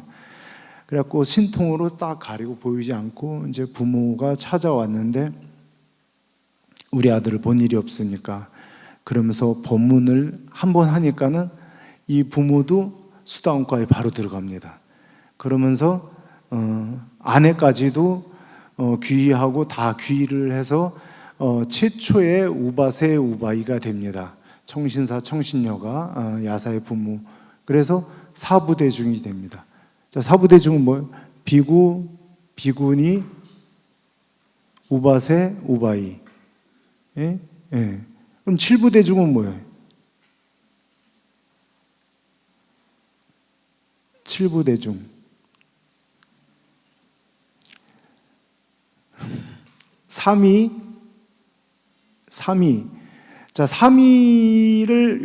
그래갖고 신통으로 딱 가리고 보이지 않고 이제 부모가 찾아왔는데 우리 아들을 본 일이 없으니까 그러면서 법문을 한번 하니까는 이 부모도 수다원가에 바로 들어갑니다. 그러면서 아내까지도 귀의하고 다 귀의를 해서 최초의 우바세 우바이가 됩니다. 청신사 청신녀가 야사의 부모. 그래서 사부대중이 됩니다. 자, 사부대중은 뭐예요? 비구, 비구니, 우바세, 우바이. 예? 예. 그럼 칠부대중은 뭐예요? 칠부대중. 삼위. 자, 삼위를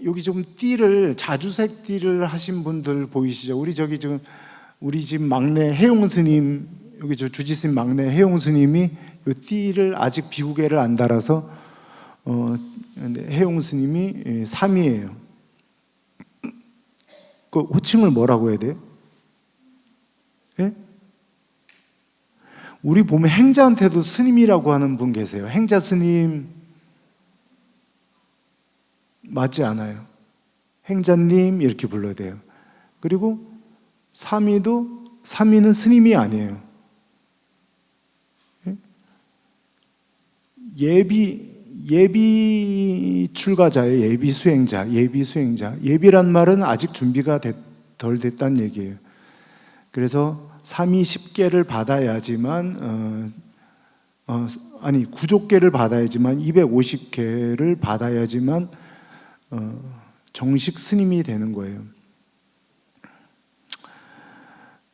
여기 좀 띠를 자주색 띠를 하신 분들 보이시죠? 우리 집 막내 해용 스님, 여기 주지 스님 막내 해용 스님이 이 띠를 아직 비구개를 안 달아서 해용 스님이 삼위예요. 그 호칭을 뭐라고 해야 돼요? 예? 우리 보면 행자한테도 스님이라고 하는 분 계세요. 행자 스님 맞지 않아요. 행자님 이렇게 불러야 돼요. 그리고 삼위는 스님이 아니에요. 예비 출가자예요. 예비 수행자. 예비란 말은 아직 준비가 덜 됐다는 얘기예요. 그래서 삼위 10개를 받아야지만 구족계를 받아야지만 250개를 받아야지만 정식 스님이 되는 거예요.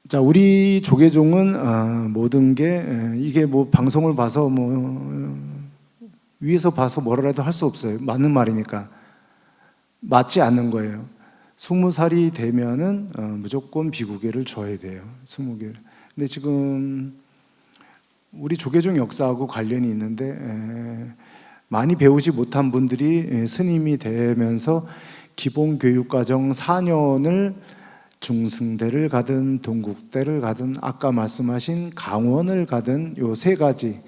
자, 우리 조계종은 모든 게 이게 뭐 방송을 봐서 위에서 봐서 뭐라도 할 수 없어요. 맞는 말이니까. 맞지 않는 거예요. 20살이 되면은 무조건 비구계를 줘야 돼요. 20개를. 근데 지금 우리 조계종 역사하고 관련이 있는데 많이 배우지 못한 분들이 스님이 되면서 기본교육과정 4년을 중승대를 가든 동국대를 가든 아까 말씀하신 강원을 가든 요 3가지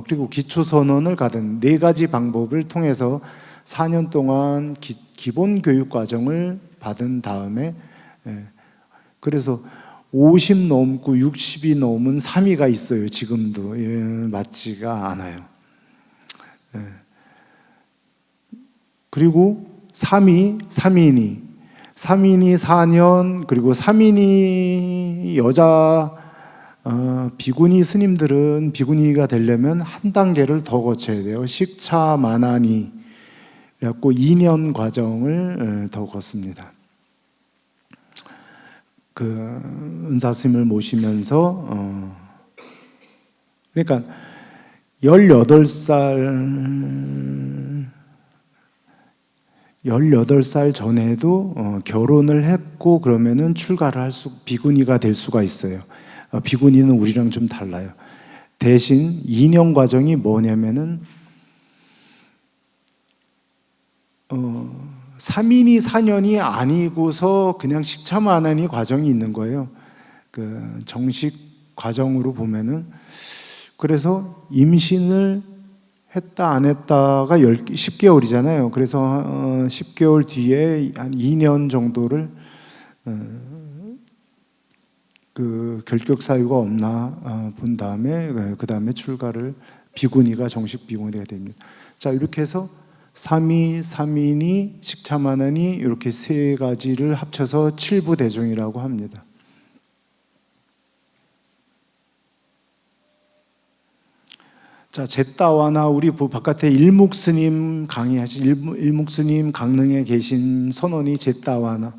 그리고 기초선언을 가든 4가지 방법을 통해서 4년 동안 기본교육과정을 받은 다음에 그래서 50 넘고 60이 넘은 3위가 있어요. 지금도 맞지가 않아요. 그리고 3인이 4년 그리고 3인이 여자 비구니 스님들은 비구니가 되려면 한 단계를 더 거쳐야 돼요. 식차 마나니 그래갖고 2년 과정을 더 걷습니다. 그 은사스님을 모시면서 그러니까 18살 18살 전에도 결혼을 했고 그러면은 비구니가 될 수가 있어요. 비구니는 우리랑 좀 달라요. 대신 2년 과정이 뭐냐면은 3인이 4년이 아니고서 그냥 식차만 하니 과정이 있는 거예요. 그 정식 과정으로 보면은. 그래서 임신을 했다 안 했다가 10개월이잖아요. 그래서 10개월 뒤에 한 2년 정도를 그 결격 사유가 없나 본 다음에 그 다음에 출가를 비구니가 정식 비구니가 됩니다. 자, 이렇게 해서 3위, 3인이, 식차만하니 이렇게 세 가지를 합쳐서 7부 대종이라고 합니다. 자, 제따와나 우리 바깥에 일묵스님 강의하신 일묵스님 강릉에 계신 선원이 제따와나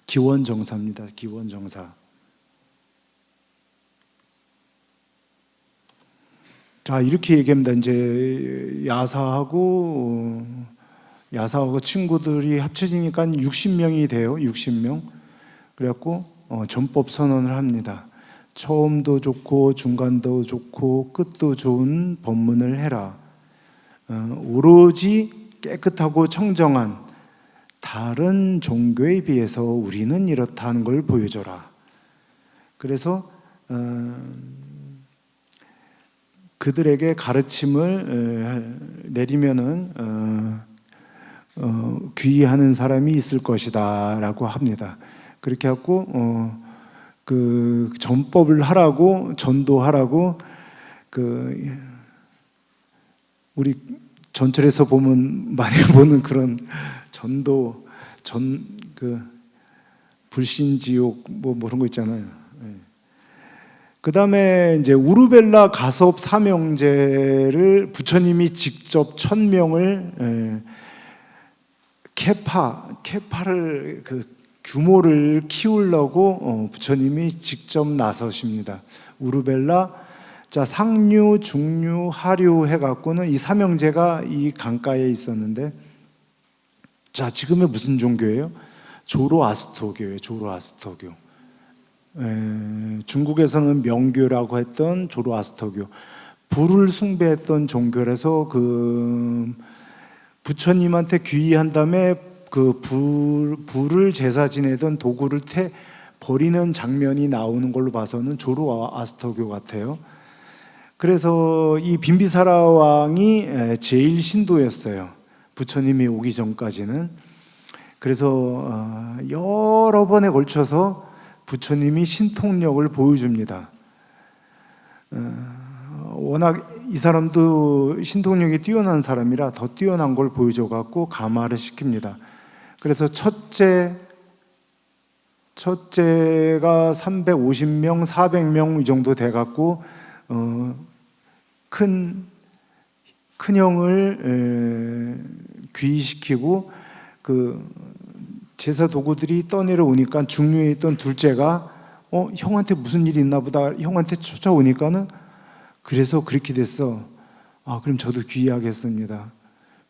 기원정사입니다. 기원정사. 자, 이렇게 얘기합니다. 이제 야사하고 친구들이 합쳐지니까 60명이 돼요. 60명. 그래갖고 전법 선언을 합니다. 처음도 좋고 중간도 좋고 끝도 좋은 법문을 해라. 오로지 깨끗하고 청정한 다른 종교에 비해서 우리는 이렇다는 걸 보여줘라. 그래서 그들에게 가르침을 내리면은 귀의하는 사람이 있을 것이다라고 합니다. 그렇게 하고 그 전법을 하라고 전도하라고 우리 전철에서 보면 많이 보는 그런 전도 불신지옥 뭐 그런 거 있잖아요. 그 다음에 이제 우르벨라 가섭 사명제를 부처님이 직접 1000명을 케파를 규모를 키우려고 부처님이 직접 나서십니다. 우르벨라, 자 상류, 중류, 하류 해갖고는 이 사명제가 이 강가에 있었는데, 자 지금의 무슨 종교예요? 조로아스터교예요. 조로아스터교. 중국에서는 명교라고 했던 조로아스터교, 불을 숭배했던 종교라서 그 부처님한테 귀의한 다음에 그 불을 제사 지내던 도구를 버리는 장면이 나오는 걸로 봐서는 조로아스터교 같아요. 그래서 이 빈비사라 왕이 제일 신도였어요. 부처님이 오기 전까지는. 그래서 여러 번에 걸쳐서 부처님이 신통력을 보여줍니다. 워낙 이 사람도 신통력이 뛰어난 사람이라 더 뛰어난 걸 보여줘갖고 감화를 시킵니다. 그래서 첫째가 350명, 400명 이 정도 돼갖고 큰 형을 귀의시키고 그 제사 도구들이 떠내려오니까 중류에 있던 둘째가 형한테 무슨 일이 있나 보다 형한테 쫓아오니까는, 그래서 그렇게 됐어. 그럼 저도 귀의하겠습니다.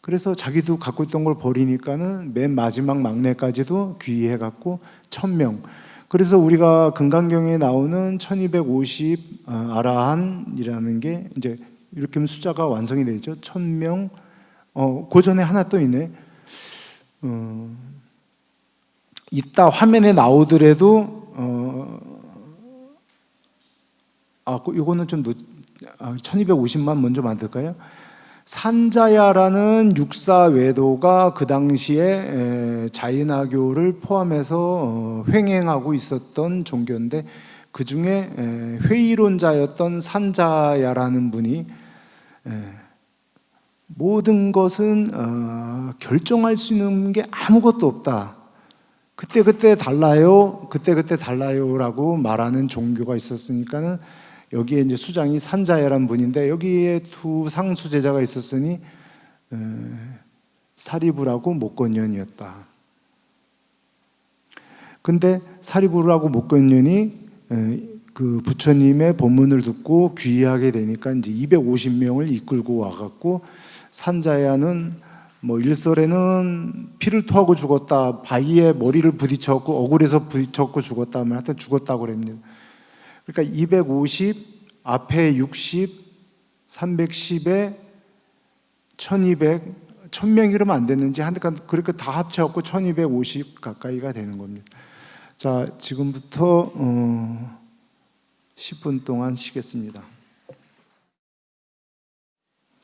그래서 자기도 갖고 있던 걸 버리니까는 맨 마지막 막내까지도 귀의해갖고 1000명. 그래서 우리가 금강경에 나오는 1250 아라한이라는 게 이제 이렇게 하면 숫자가 완성이 되죠. 1000명. 그 전에 하나 또 있네. 이따 화면에 나오더라도 이거는 좀 1250만 먼저 만들까요? 산자야라는 육사외도가 그 당시에 자인화교를 포함해서 횡행하고 있었던 종교인데, 그 중에 회의론자였던 산자야라는 분이 모든 것은 결정할 수 있는 게 아무것도 없다. 그때 달라요라고 말하는 종교가 있었으니까는 여기에 이제 수장이 산자야란 분인데, 여기에 두 상수 제자가 있었으니 사리부라고 목건년이었다. 근데 사리부라고 목건년이 그 부처님의 법문을 듣고 귀의하게 되니까 이제 250명을 이끌고 와갖고 산자야는 뭐 일설에는 피를 토하고 죽었다, 바위에 머리를 부딪혔고 억울해서 부딪혔고 죽었다, 뭐 하여튼 죽었다고 그럽니다. 그러니까 250 앞에 60 310에 1200 1000명이 그러면 안 됐는지 하여튼 그렇게 다 합쳐갖고 1250 가까이가 되는 겁니다. 자, 지금부터 10분 동안 쉬겠습니다.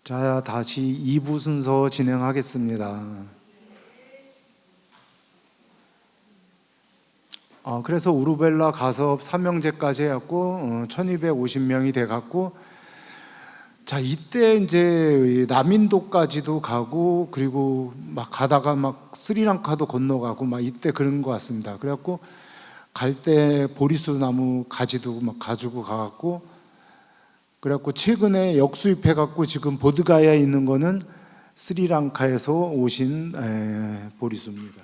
자, 다시 2부 순서 진행하겠습니다. 그래서 우르벨라 가섭 삼형제까지 해갖고 1250명이 돼갖고, 자, 이때 이제 남인도까지도 가고, 그리고 막 가다가 막 스리랑카도 건너가고 막 이때 그런 것 같습니다. 그래갖고 갈 때 보리수 나무 가지도 막 가지고 가갖고, 그래갖고 최근에 역수입해갖고 지금 보드가야에 있는 거는 스리랑카에서 오신 보리수입니다.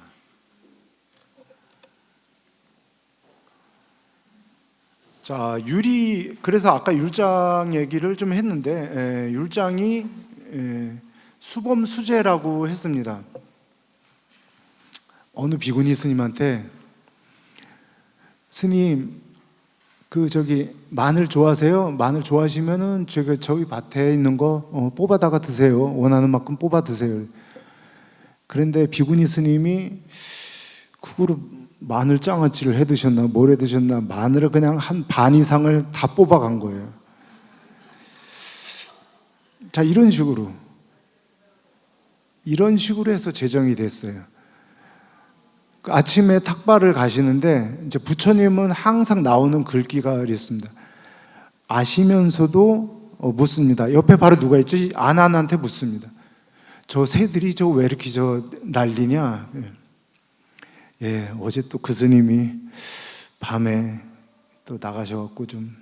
자, 그래서 아까 율장 얘기를 좀 했는데, 율장이 수범 수재라고 했습니다. 어느 비구니 스님한테, 스님, 마늘 좋아하세요? 마늘 좋아하시면은 저희 밭에 있는 거 뽑아다가 드세요. 원하는 만큼 뽑아 드세요. 그런데 비구니 스님이 그거를 마늘 장아찌를 해 드셨나 뭘 해 드셨나, 마늘을 그냥 한 반 이상을 다 뽑아간 거예요. 자, 이런 식으로 해서 제정이 됐어요. 아침에 탁발을 가시는데 이제 부처님은 항상 나오는 글귀가 이랬습니다. 아시면서도 묻습니다. 옆에 바로 누가 있죠? 아난한테 묻습니다. 저 새들이 왜 이렇게 난리냐? 예, 어제 또 그 스님이 밤에 또 나가셔갖고 좀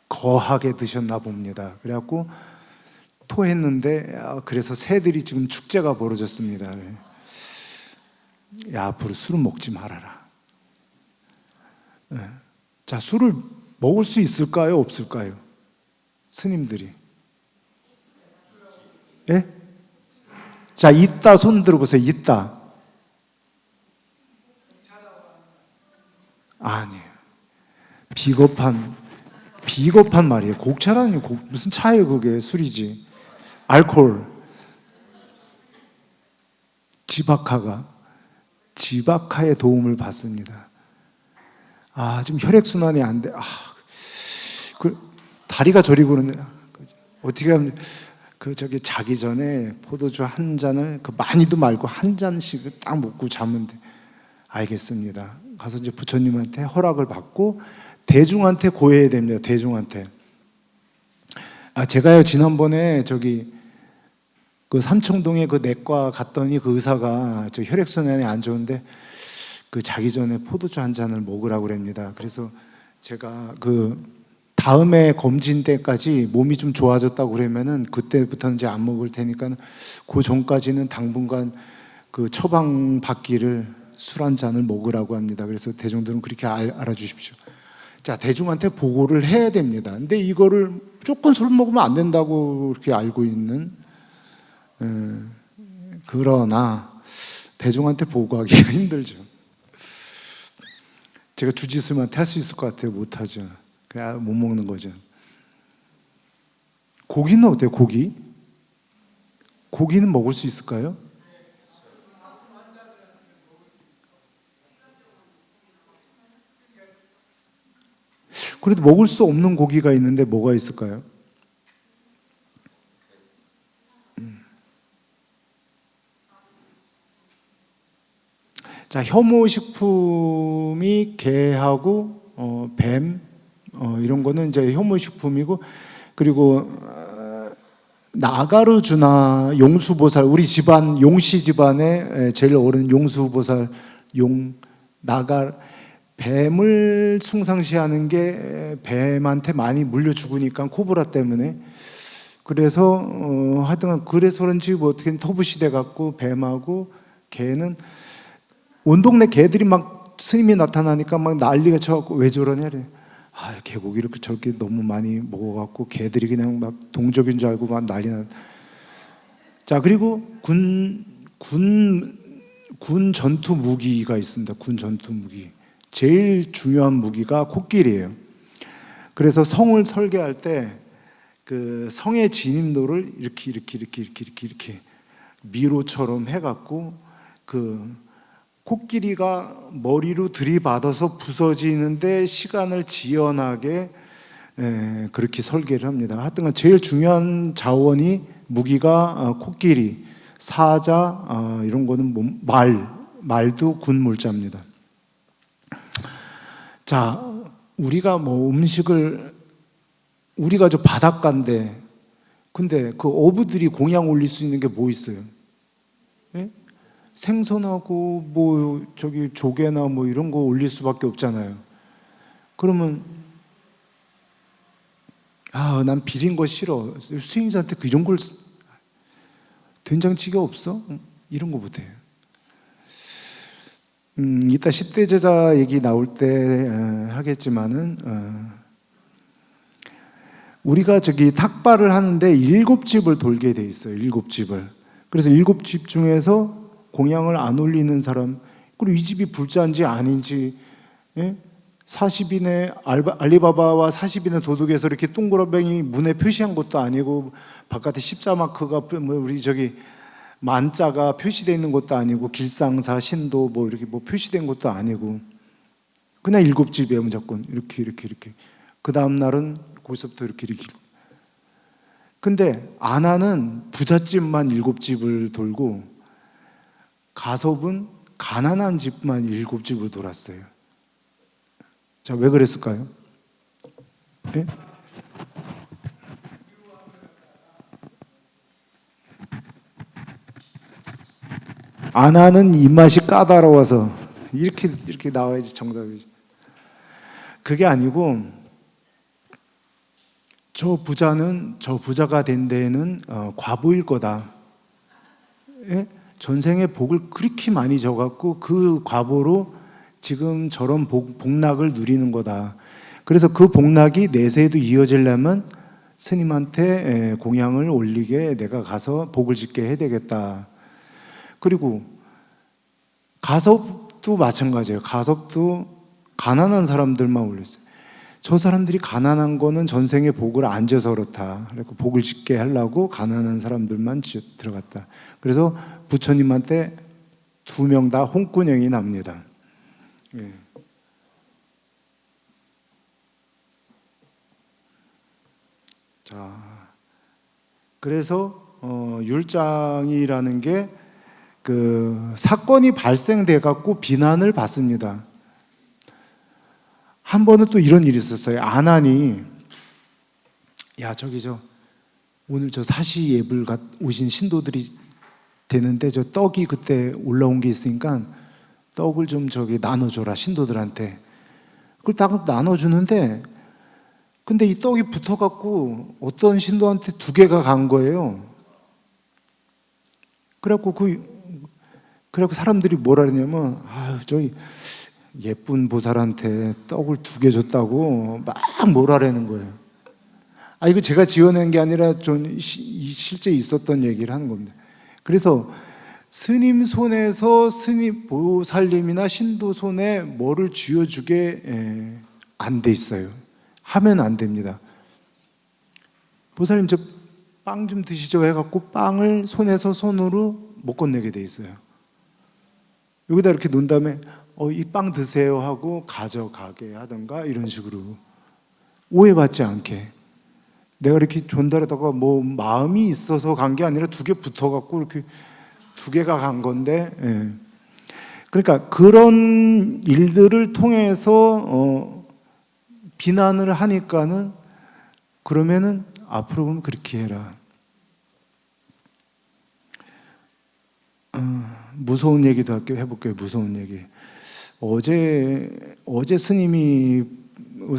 거하게 드셨나 봅니다. 그래갖고 토했는데, 그래서 새들이 지금 축제가 벌어졌습니다. 야, 앞으로 술은 먹지 말아라. 자, 술을 먹을 수 있을까요? 없을까요? 스님들이. 예? 자, 있다 손 들어보세요. 있다. 아니에요. 비겁한 말이에요. 곡차라니, 무슨 차예요, 그게. 술이지. 알코올. 지바카의 도움을 받습니다. 지금 혈액순환이 안 돼. 다리가 저리고 그러네. 어떻게 하면, 자기 전에 포도주 한 잔을, 많이도 말고 한 잔씩 딱 먹고 자면 돼. 알겠습니다. 가서 이제 부처님한테 허락을 받고 대중한테 고해야 됩니다. 대중한테. 제가요, 지난번에 그 삼청동에 그 내과 갔더니 그 의사가 혈액순환이 안 좋은데 자기 전에 포도주 한 잔을 먹으라고 그럽니다. 그래서 제가 다음에 검진 때까지 몸이 좀 좋아졌다고 그러면은 그때부터는 이제 안 먹을 테니까 그 전까지는 당분간 처방 받기를 술 한 잔을 먹으라고 합니다. 그래서 대중들은 그렇게 알아주십시오. 자, 대중한테 보고를 해야 됩니다. 근데 이거를 무조건 술 먹으면 안 된다고 그렇게 알고 있는, 그러나 대중한테 보고하기가 힘들죠. 제가 주지스님한테 할 수 있을 것 같아요. 못하죠. 그냥 못 먹는 거죠. 고기는 어때요? 고기는 먹을 수 있을까요? 그래도 먹을 수 없는 고기가 있는데 뭐가 있을까요? 자, 혐오식품이 개하고 뱀 이런 거는 이제 혐오식품이고, 그리고 나가르주나 용수보살, 우리 집안 용씨 집안의 제일 어른 용수보살 뱀을 숭상시하는 게 뱀한테 많이 물려 죽으니까, 코브라 때문에. 그래서 하여튼 그래서 그런지 어떻게 터부시대 갖고 뱀하고 개는 온 동네 개들이 막 스님이 나타나니까 막 난리가 쳐갖고 왜 저러냐 그래. 개고기를 저렇게 너무 많이 먹어갖고 개들이 그냥 막 동족인 줄 알고 막 난리나. 자, 그리고 군 전투 무기가 있습니다. 군 전투 무기. 제일 중요한 무기가 코끼리예요. 그래서 성을 설계할 때 그 성의 진입로를 이렇게 미로처럼 해갖고 그 코끼리가 머리로 들이받아서 부서지는데 시간을 지연하게 그렇게 설계를 합니다. 하여튼 제일 중요한 자원이 무기가 코끼리, 사자 이런 거는 말도 군 물자입니다. 자, 우리가 뭐 음식을 우리가 저 바닷가인데 근데 그 어부들이 공양 올릴 수 있는 게 뭐 있어요? 예? 생선하고 뭐 저기 조개나 뭐 이런 거 올릴 수밖에 없잖아요. 그러면 난 비린 거 싫어. 수행자한테 이런 걸 된장찌개 없어? 이런 거 못해요. 이따 10대 제자 얘기 나올 때 하겠지만은 우리가 저기 탁발을 하는데 7집을 돌게 돼 있어요. 7집을. 그래서 7집 중에서 공양을 안 올리는 사람, 그리고 이 집이 불자인지 아닌지, 40인의 알리바바와 40인의 도둑에서 이렇게 동그라미 문에 표시한 것도 아니고 바깥에 십자 마크가 뭐 우리 저기 만자가 표시되어 있는 것도 아니고 길상사 신도 뭐 이렇게 뭐 표시된 것도 아니고 그냥 7집이에요. 무조건 이렇게. 그 다음 날은 거기서부터 이렇게. 근데 아나는 부잣집만 7집을 돌고 가섭은 가난한 집만 7집을 돌았어요. 자, 왜 그랬을까요? 네? 아나는 입맛이 까다로워서 이렇게 나와야지 정답이지. 그게 아니고 저 부자가 된 데에는 과부일 거다. 예? 전생에 복을 그렇게 많이 줘갖고 그 과보로 지금 저런 복락을 누리는 거다. 그래서 그 복락이 내세에도 이어지려면 스님한테 공양을 올리게 내가 가서 복을 짓게 해야 되겠다. 그리고 가섭도 마찬가지예요. 가섭도 가난한 사람들만 올렸어요. 저 사람들이 가난한 거는 전생에 복을 안 줘서 그렇다. 그래서 복을 짓게 하려고 가난한 사람들만 들어갔다. 그래서 부처님한테 2명 다 홍군형이 납니다. 예. 자, 그래서 율장이라는 게 그 사건이 발생돼 갖고 비난을 받습니다. 한 번은 또 이런 일이 있었어요. 아난이 오늘 저 사시 예불 오신 신도들이 되는데 저 떡이 그때 올라온 게 있으니까 떡을 좀 나눠줘라 신도들한테. 그걸 딱 나눠주는데 근데 이 떡이 붙어갖고 어떤 신도한테 2개가 간 거예요. 그래갖고 사람들이 뭐라 그러냐면 저기 예쁜 보살한테 떡을 2개 줬다고 막 뭐라라는 거예요. 이거 제가 지어낸 게 아니라 좀 실제 있었던 얘기를 하는 겁니다. 그래서 스님 손에서 스님 보살님이나 신도 손에 뭐를 쥐어주게 안 돼 있어요. 하면 안 됩니다. 보살님 저 빵 좀 드시죠 해갖고 빵을 손에서 손으로 못 건네게 돼 있어요. 여기다 이렇게 놓은 다음에 이 빵 드세요 하고 가져가게 하던가 이런 식으로 오해받지 않게 내가 이렇게 전달하다가 뭐 마음이 있어서 간 게 아니라 2개 붙어갖고 이렇게 2개가 간 건데 그러니까 그런 일들을 통해서 비난을 하니까는 그러면은 앞으로 보면 그렇게 해라. 무서운 얘기도 해볼게요. 무서운 얘기. 어제 스님이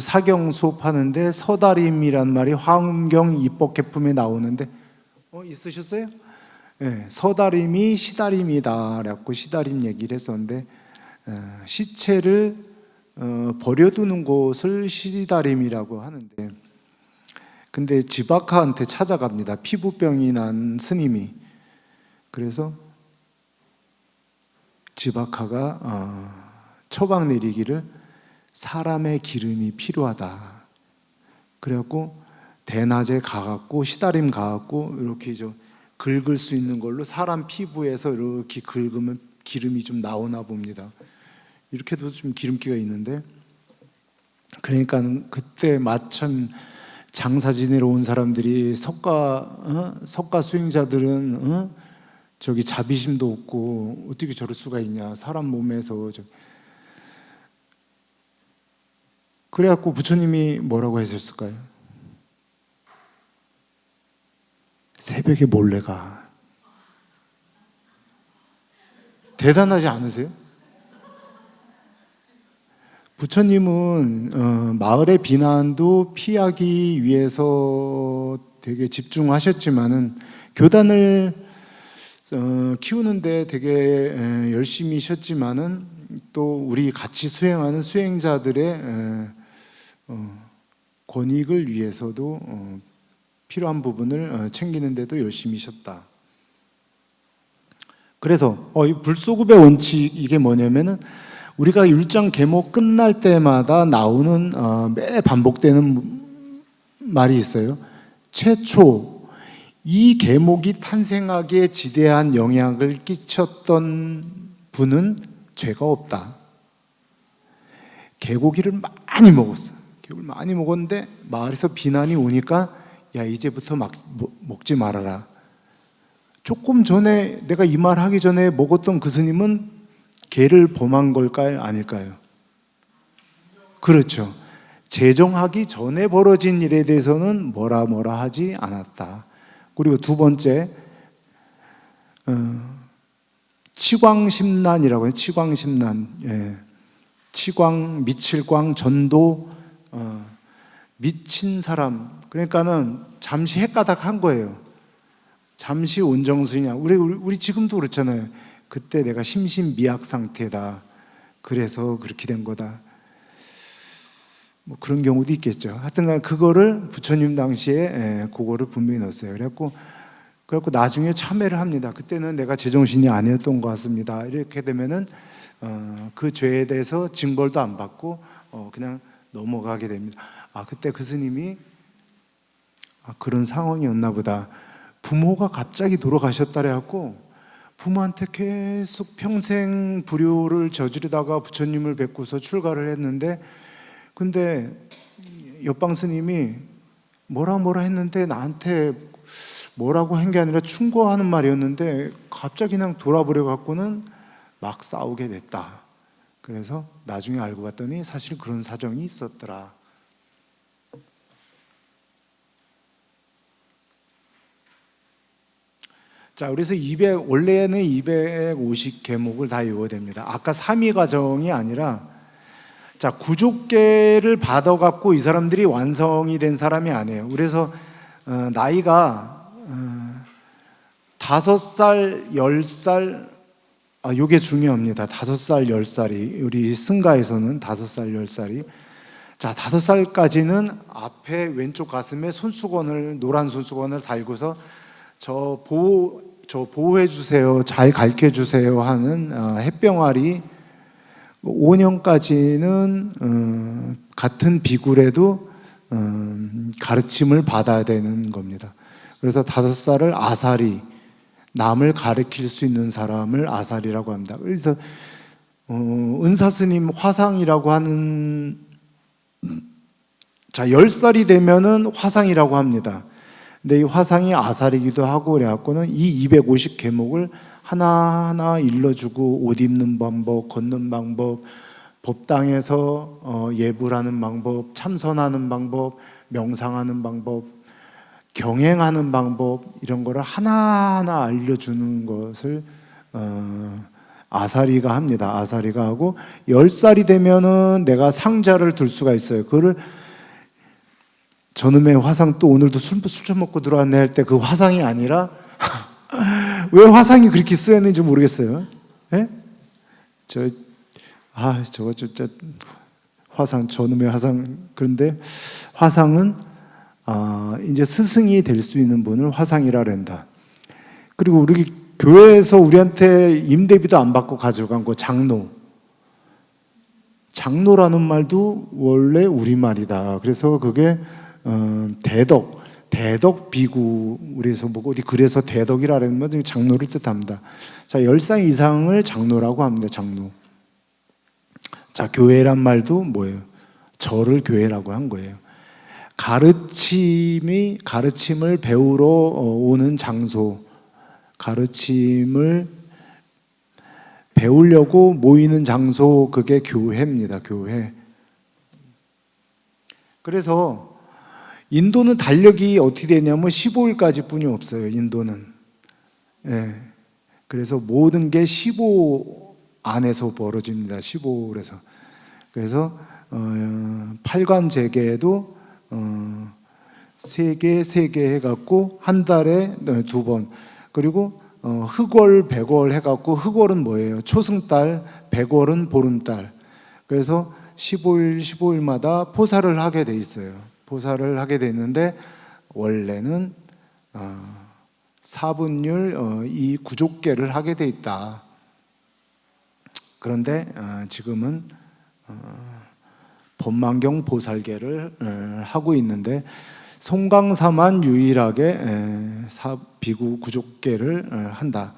사경 수업하는데 서다림이란 말이 화엄경 입법개품에 나오는데 있으셨어요? 네, 서다림이 시다림이다 라고 시다림 얘기를 했었는데 시체를 버려두는 곳을 시다림이라고 하는데 근데 지바카한테 찾아갑니다. 피부병이 난 스님이. 그래서 지바카가 처방 내리기를 사람의 기름이 필요하다. 그래갖고 대낮에 가갖고 시다림 가갖고 이렇게 좀 긁을 수 있는 걸로 사람 피부에서 이렇게 긁으면 기름이 좀 나오나 봅니다. 이렇게도 좀 기름기가 있는데, 그러니까 그때 마침 장사 지내러 온 사람들이 석가 수행자들은 저기 자비심도 없고 어떻게 저럴 수가 있냐, 사람 몸에서. 그래갖고 부처님이 뭐라고 하셨을까요? 새벽에 몰래 가. 대단하지 않으세요? 부처님은 마을의 비난도 피하기 위해서 되게 집중하셨지만은 교단을 키우는데 되게 열심히셨지만은 또 우리 같이 수행하는 수행자들의 권익을 위해서도 필요한 부분을 챙기는 데도 열심히셨다. 그래서 이 불소급의 원칙, 이게 뭐냐면은 우리가 율장 계목 끝날 때마다 나오는 매 반복되는 말이 있어요. 최초 이 계목이 탄생하기에 지대한 영향을 끼쳤던 분은 죄가 없다. 개고기를 많이 먹었어. 개고기를 많이 먹었는데 마을에서 비난이 오니까 야, 이제부터 먹지 말아라. 조금 전에 내가 이 말 하기 전에 먹었던 그 스님은 개를 범한 걸까요? 아닐까요? 그렇죠. 제정하기 전에 벌어진 일에 대해서는 뭐라 하지 않았다. 그리고 두 번째, 치광심난이라고 해요. 치광심난. 예. 치광, 미칠광, 전도, 미친 사람. 그러니까는 잠시 헷가닥한 거예요. 잠시 온정수냐. 우리 지금도 그렇잖아요. 그때 내가 심신미약 상태다. 그래서 그렇게 된 거다. 뭐 그런 경우도 있겠죠. 하여튼간 그거를 부처님 당시에 그거를 분명히 넣었어요. 그래갖고 나중에 참회를 합니다. 그때는 내가 제정신이 아니었던 것 같습니다. 이렇게 되면은 그 죄에 대해서 징벌도 안 받고 그냥 넘어가게 됩니다. 그때 그 스님이 그런 상황이었나 보다. 부모가 갑자기 돌아가셨다 그래갖고 부모한테 계속 평생 불효를 저지르다가 부처님을 뵙고서 출가를 했는데, 근데 옆방 스님이 뭐라 했는데 나한테 뭐라고 한 게 아니라 충고하는 말이었는데 갑자기 그냥 돌아버려 갖고는 막 싸우게 됐다. 그래서 나중에 알고 봤더니 사실 그런 사정이 있었더라. 자, 그래서 원래는 250 계목을 다 외워야 됩니다. 아까 3위 과정이 아니라, 자, 구족계를 받아갖고 이 사람들이 완성이 된 사람이 아니에요. 그래서 나이가 5살, 10살, 요게 중요합니다. 5살, 10살이 우리 승가에서는 5살, 10살이. 자, 5살까지는 앞에 왼쪽 가슴에 노란 손수건을 달고서 저 보호해 주세요, 잘 가르쳐 주세요 하는 햇병아리. 5년까지는 같은 비굴에도 가르침을 받아야 되는 겁니다. 그래서 5살을 아사리, 남을 가르칠 수 있는 사람을 아사리라고 합니다. 그래서 은사스님 화상이라고 하는, 자, 10살이 되면은 화상이라고 합니다. 근데 이 화상이 아사리기도 하고 그래갖고는 이 250 계목을 하나하나 일러주고, 옷 입는 방법, 걷는 방법, 법당에서 예불하는 방법, 참선하는 방법, 명상하는 방법, 경행하는 방법, 이런 거를 하나하나 알려주는 것을 아사리가 합니다. 아사리가 하고 10살이 되면은 내가 상자를 둘 수가 있어요. 그거를 저놈의 화상 또 오늘도 술 좀 먹고 들어왔네 할 때 그 화상이 아니라 왜 화상이 그렇게 쓰였는지 모르겠어요. 예? 저거 진짜 화상, 저놈의 화상. 그런데 화상은 이제 스승이 될 수 있는 분을 화상이라 한다. 그리고 우리 교회에서 우리한테 임대비도 안 받고 가져간 거 장로. 장로라는 말도 원래 우리말이다. 그래서 그게 대덕 비구, 우리에서 뭐 어디 그래서 대덕이라는 건 장로를 뜻합니다. 자, 10상 이상을 장로라고 합니다. 장로. 자, 교회란 말도 뭐예요? 절을 교회라고 한 거예요. 가르침을 배우러 오는 장소, 가르침을 배우려고 모이는 장소, 그게 교회입니다. 교회. 그래서 인도는 달력이 어떻게 되냐면 15일까지 뿐이 없어요. 인도는. 예. 그래서 모든 게 15 안에서 벌어집니다. 15에서. 그래서 8관 재개도 3개 해갖고 한 달에 2번. 그리고 흑월, 백월 해갖고, 흑월은 뭐예요? 초승달, 백월은 보름달. 그래서 15일마다 포사를 하게 돼 있어요. 포사를 하게 돼 있는데, 원래는 4분율 이 구족계를 하게 돼 있다. 그런데 지금은 법만경 보살계를 하고 있는데, 송강사만 유일하게 비구 구족계를 한다.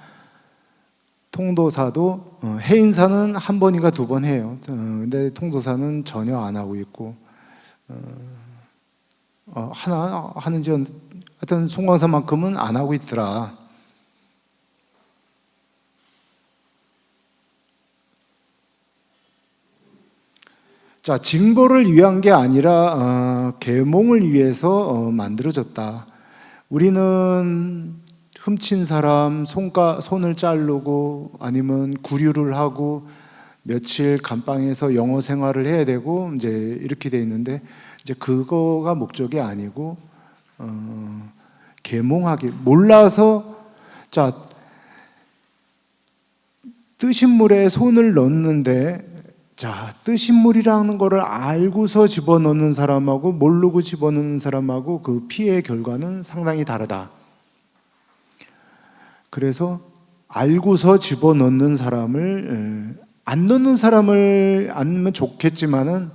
통도사도 해인사는 한 번인가 2번 해요. 근데 통도사는 전혀 안 하고 있고, 하나 하는지 하여튼 송강사만큼은 안 하고 있더라. 자, 징벌을 위한 게 아니라 계몽을 위해서 만들어졌다. 우리는 훔친 사람 손을 자르고 아니면 구류를 하고 며칠 감방에서 영어 생활을 해야 되고 이제 이렇게 돼 있는데, 이제 그거가 목적이 아니고 계몽하기, 몰라서, 자, 뜨신 물에 손을 넣는데, 자, 뜨신 물이라는 거를 알고서 집어넣는 사람하고 모르고 집어넣는 사람하고 그 피해의 결과는 상당히 다르다. 그래서 알고서 집어넣는 사람을, 안 넣는 사람을 안 넣으면 좋겠지만은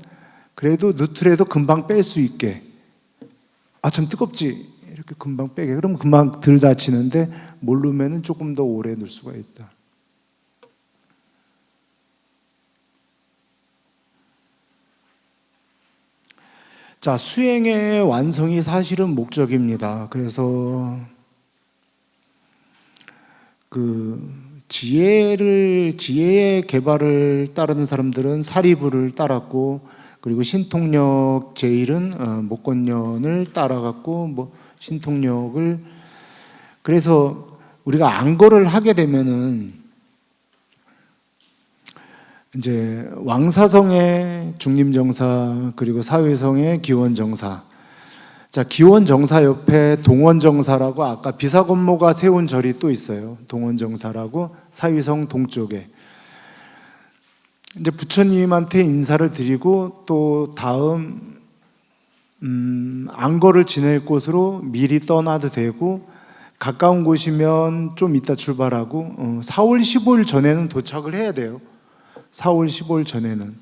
그래도 넣더라도 금방 뺄 수 있게, 아, 참 뜨겁지, 이렇게 금방 빼게, 그럼 금방 덜 다치는데 모르면은 조금 더 오래 넣을 수가 있다. 자, 수행의 완성이 사실은 목적입니다. 그래서 그 지혜의 개발을 따르는 사람들은 사리부를 따랐고, 그리고 신통력 제일은 목건년을 따라갔고, 뭐 신통력을, 그래서 우리가 안거를 하게 되면은 이제 왕사성의 중림정사, 그리고 사회성의 기원정사. 자, 기원정사 옆에 동원정사라고 아까 비사건모가 세운 절이 또 있어요. 동원정사라고 사위성 동쪽에. 이제 부처님한테 인사를 드리고 또 다음 안거를 지낼 곳으로 미리 떠나도 되고, 가까운 곳이면 좀 이따 출발하고 4월 15일 전에는 도착을 해야 돼요. 4월 15일 전에는.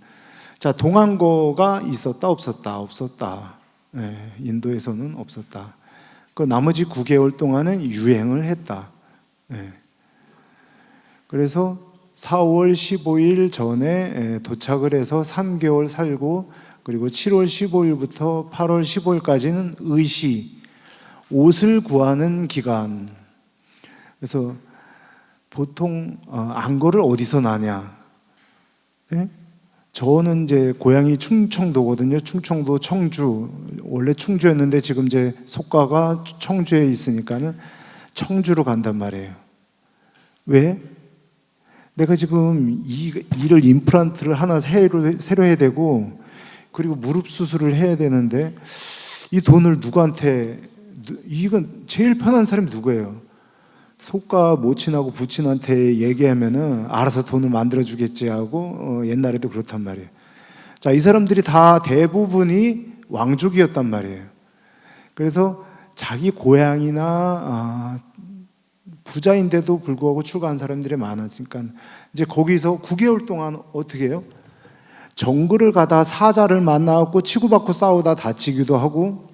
자, 동안거가 있었다 없었다? 없었다. 네, 인도에서는 없었다. 그 나머지 9개월 동안은 유행을 했다. 네. 그래서 4월 15일 전에 도착을 해서 3개월 살고, 그리고 7월 15일부터 8월 15일까지는 의시, 옷을 구하는 기간. 그래서 보통 안거를 어디서 나냐? 네? 저는 이제 고향이 충청도거든요. 충청도 청주. 원래 충주였는데 지금 이제 속가가 청주에 있으니까는 청주로 간단 말이에요. 왜? 내가 지금 이를 임플란트를 하나 새로 해야 되고, 그리고 무릎 수술을 해야 되는데, 이 돈을 누구한테, 이건 제일 편한 사람이 누구예요? 속가 모친하고 부친한테 얘기하면은 알아서 돈을 만들어 주겠지 하고, 옛날에도 그렇단 말이에요. 자, 이 사람들이 다 대부분이 왕족이었단 말이에요. 그래서 자기 고향이나 부자인데도 불구하고 출가한 사람들이 많았으니까 이제 거기서 9개월 동안 어떻게 해요? 정글을 가다 사자를 만나고 치고받고 싸우다 다치기도 하고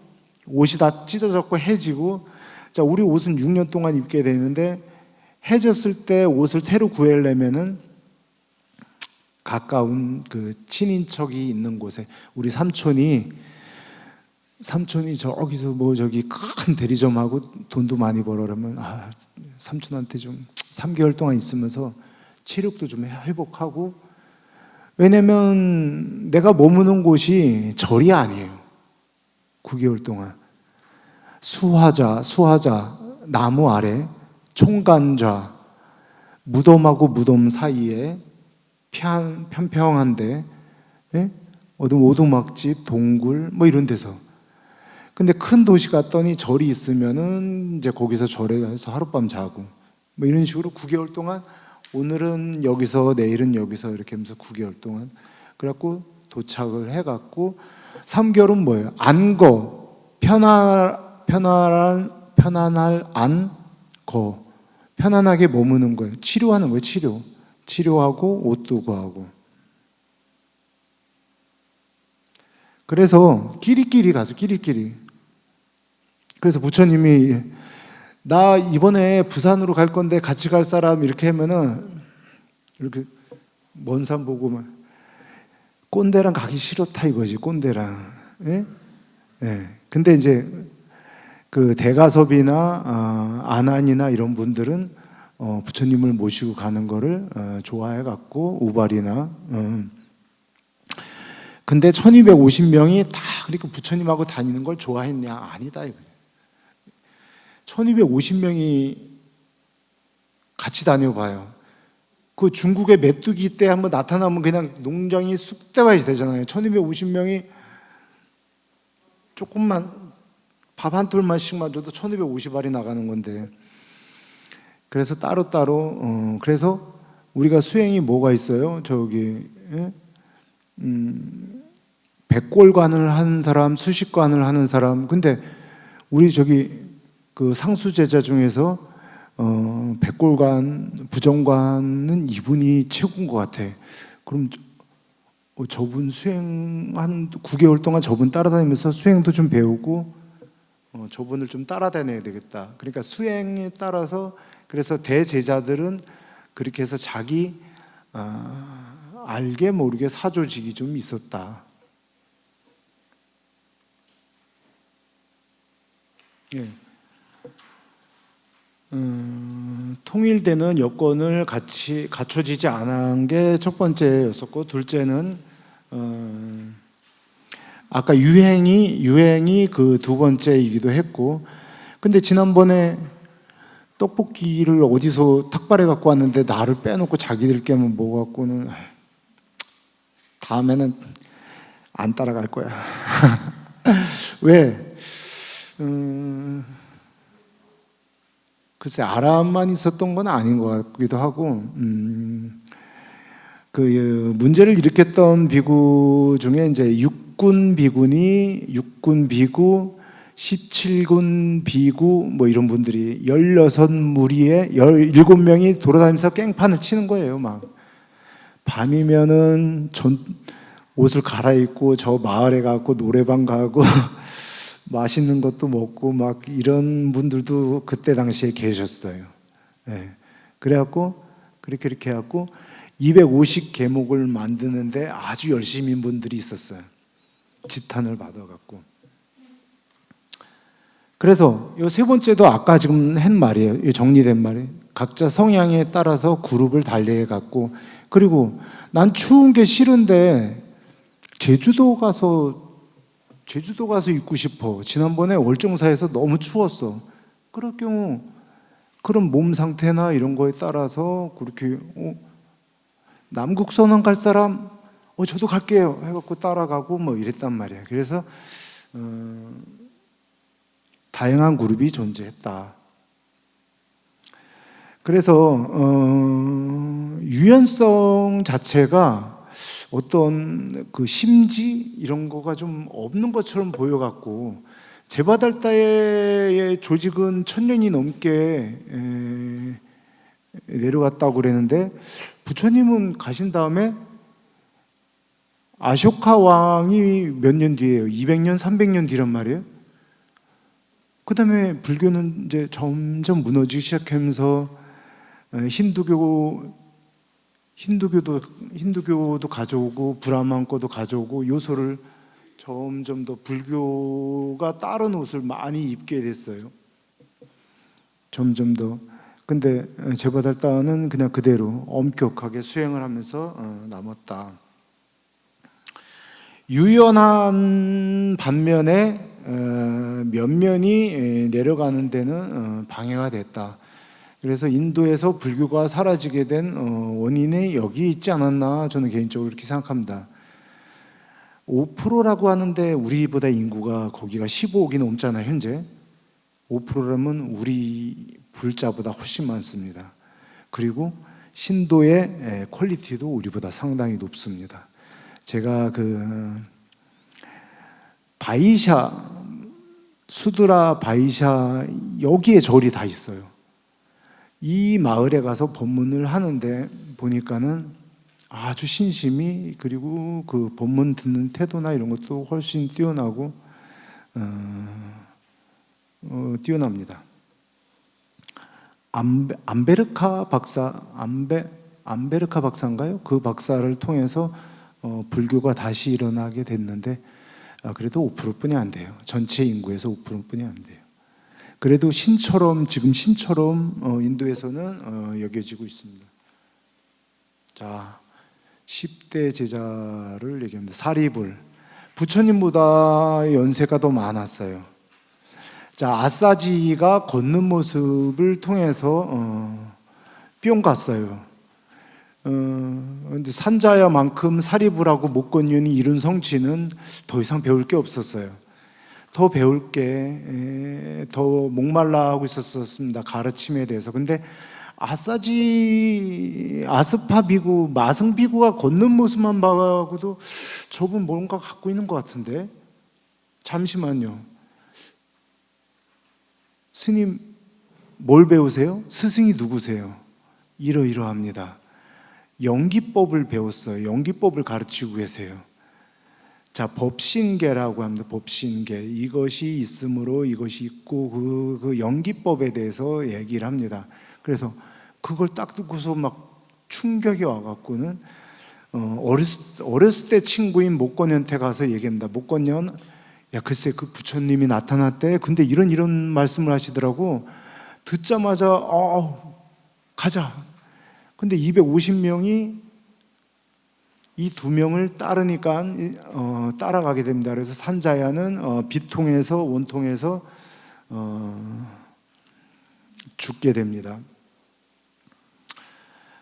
옷이 다 찢어졌고 해지고. 자, 우리 옷은 6년 동안 입게 되는데 해졌을 때 옷을 새로 구하려면은 가까운 그 친인척이 있는 곳에, 우리 삼촌이 저기서 뭐 저기 큰 대리점하고 돈도 많이 벌어 그러면 삼촌한테 좀 3개월 동안 있으면서 체력도 좀 회복하고. 왜냐면 내가 머무는 곳이 절이 아니에요. 9개월 동안 수화자 나무 아래 총간좌 무덤하고 무덤 사이에 평평한데, 예? 오두막집 동굴 뭐 이런 데서. 근데 큰 도시 갔더니 절이 있으면은 이제 거기서 절에 가서 하룻밤 자고 뭐 이런 식으로 9개월 동안 오늘은 여기서 내일은 여기서 이렇게 하면서 9개월 동안 그래갖고 도착을 해갖고 3개월은 뭐예요? 안거 편안할 안거 편안하게 머무는 거예요. 치료하는 거예요. 치료하고 옷도 구하고. 그래서 끼리끼리 가서 끼리끼리. 그래서 부처님이 나 이번에 부산으로 갈 건데 같이 갈 사람 이렇게 하면은 이렇게 먼 산 보고만 꼰대랑 가기 싫었다 이거지. 꼰대랑. 예? 예. 근데 이제 그 대가섭이나 아난이나 이런 분들은 부처님을 모시고 가는 거를 좋아해 갖고 우발이나 근데 1250명이 다 그렇게 부처님하고 다니는 걸 좋아했냐? 아니다 이거예요. 1250명이 같이 다녀봐요. 그 중국의 메뚜기 때 한번 나타나면 그냥 농장이 쑥대밭이 되잖아요. 1250명이 조금만 밥 한 톨만씩만 줘도 1250알이 나가는 건데. 그래서 따로따로 그래서 우리가 수행이 뭐가 있어요? 저기 백골관을 하는 사람, 수식관을 하는 사람. 근데 우리 저기 그 상수 제자 중에서 백골관, 부정관은 이분이 최고인 것 같아. 그럼 저분 수행 한 9개월 동안 저분 따라다니면서 수행도 좀 배우고 저분을 좀 따라다녀야 되겠다. 그러니까 수행에 따라서 그래서 대제자들은 그렇게 해서 자기 알게 모르게 사조직이 좀 있었다. 예. 통일되는 여건을 같이 갖춰지지 않은 게 첫 번째였었고, 둘째는 아까 유행이 그 두 번째이기도 했고. 근데 지난번에 떡볶이를 어디서 탁발해 갖고 왔는데 나를 빼놓고 자기들께만 뭐 갖고는 다음에는 안 따라갈 거야. 왜? 글쎄 아람만 있었던 건 아닌 것 같기도 하고, 그 문제를 일으켰던 비구 중에 이제 육군 비구, 17군 비구 뭐 이런 분들이 16무리에 17명이 돌아다니면서 깽판을 치는 거예요. 막 밤이면은 옷을 갈아입고 저 마을에 가고 노래방 가고 맛있는 것도 먹고 막 이런 분들도 그때 당시에 계셨어요. 네. 그래갖고 그렇게 해갖고 250계목을 만드는데 아주 열심인 분들이 있었어요. 지탄을 받아갖고. 그래서 이 세 번째도 아까 지금 한 말이에요. 정리된 말이. 각자 성향에 따라서 그룹을 달리해갖고, 그리고 난 추운 게 싫은데 제주도 가서 있고 싶어. 지난번에 월정사에서 너무 추웠어. 그럴 경우 그런 몸 상태나 이런 거에 따라서 그렇게 남국선언 갈 사람 저도 갈게요 해갖고 따라가고 뭐 이랬단 말이야. 그래서 다양한 그룹이 존재했다. 그래서 유연성 자체가 어떤 그 심지 이런 거가 좀 없는 것처럼 보여갖고 제바달다의 조직은 1000년이 넘게 내려갔다고 그랬는데, 부처님은 가신 다음에 아쇼카 왕이 몇 년 뒤에요? 200년, 300년 뒤란 말이에요. 그 다음에 불교는 이제 점점 무너지기 시작하면서 힌두교도 가져오고 브라만 거도 가져오고 요소를 점점 더 불교가 다른 옷을 많이 입게 됐어요. 점점 더. 근데 제바달다는 그냥 그대로 엄격하게 수행을 하면서 남았다. 유연한 반면에 면면이 내려가는 데는 방해가 됐다. 그래서 인도에서 불교가 사라지게 된 원인이 여기 있지 않았나, 저는 개인적으로 이렇게 생각합니다. 5%라고 하는데 우리보다 인구가 거기가 15억이 넘잖아요, 현재. 5%라면 우리 불자보다 훨씬 많습니다. 그리고 신도의 퀄리티도 우리보다 상당히 높습니다. 제가 바이샤, 수드라 바이샤, 여기에 절이 다 있어요. 이 마을에 가서 법문을 하는데 보니까는 아주 신심이, 그리고 그 법문 듣는 태도나 이런 것도 훨씬 뛰어나고 뛰어납니다. 암베르카 박사인가요? 그 박사를 통해서 불교가 다시 일어나게 됐는데, 그래도 5%뿐이 안 돼요. 전체 인구에서 5%뿐이 안 돼요. 그래도 지금 신처럼 인도에서는 여겨지고 있습니다. 자, 10대 제자를 얘기합니다. 사리불, 부처님보다 연세가 더 많았어요. 자, 아싸지가 걷는 모습을 통해서 뿅 갔어요. 근데 산자야만큼 사리불하고 목건윤이 이룬 성취는 더 이상 배울 게 없었어요. 더 배울 게 더 목말라 하고 있었습니다. 가르침에 대해서. 근데 아스파 비구, 마승 비구가 걷는 모습만 봐가고도 저분 뭔가 갖고 있는 것 같은데, 잠시만요. 스님 뭘 배우세요? 스승이 누구세요? 이러이러합니다. 연기법을 배웠어요. 연기법을 가르치고 계세요. 자, 법신계라고 합니다. 법신계. 이것이 있으므로 이것이 있고, 그 연기법에 대해서 얘기를 합니다. 그래서 그걸 딱 듣고서 막 충격이 와갖고는 어렸을 때 친구인 목건현한테 가서 얘기합니다. 목건현, 야, 글쎄 그 부처님이 나타났대. 근데 이런 말씀을 하시더라고. 듣자마자 가자. 근데 250명이 이 2명을 따르니까 따라가게 됩니다. 그래서 산자야는 비통에서 원통에서 죽게 됩니다.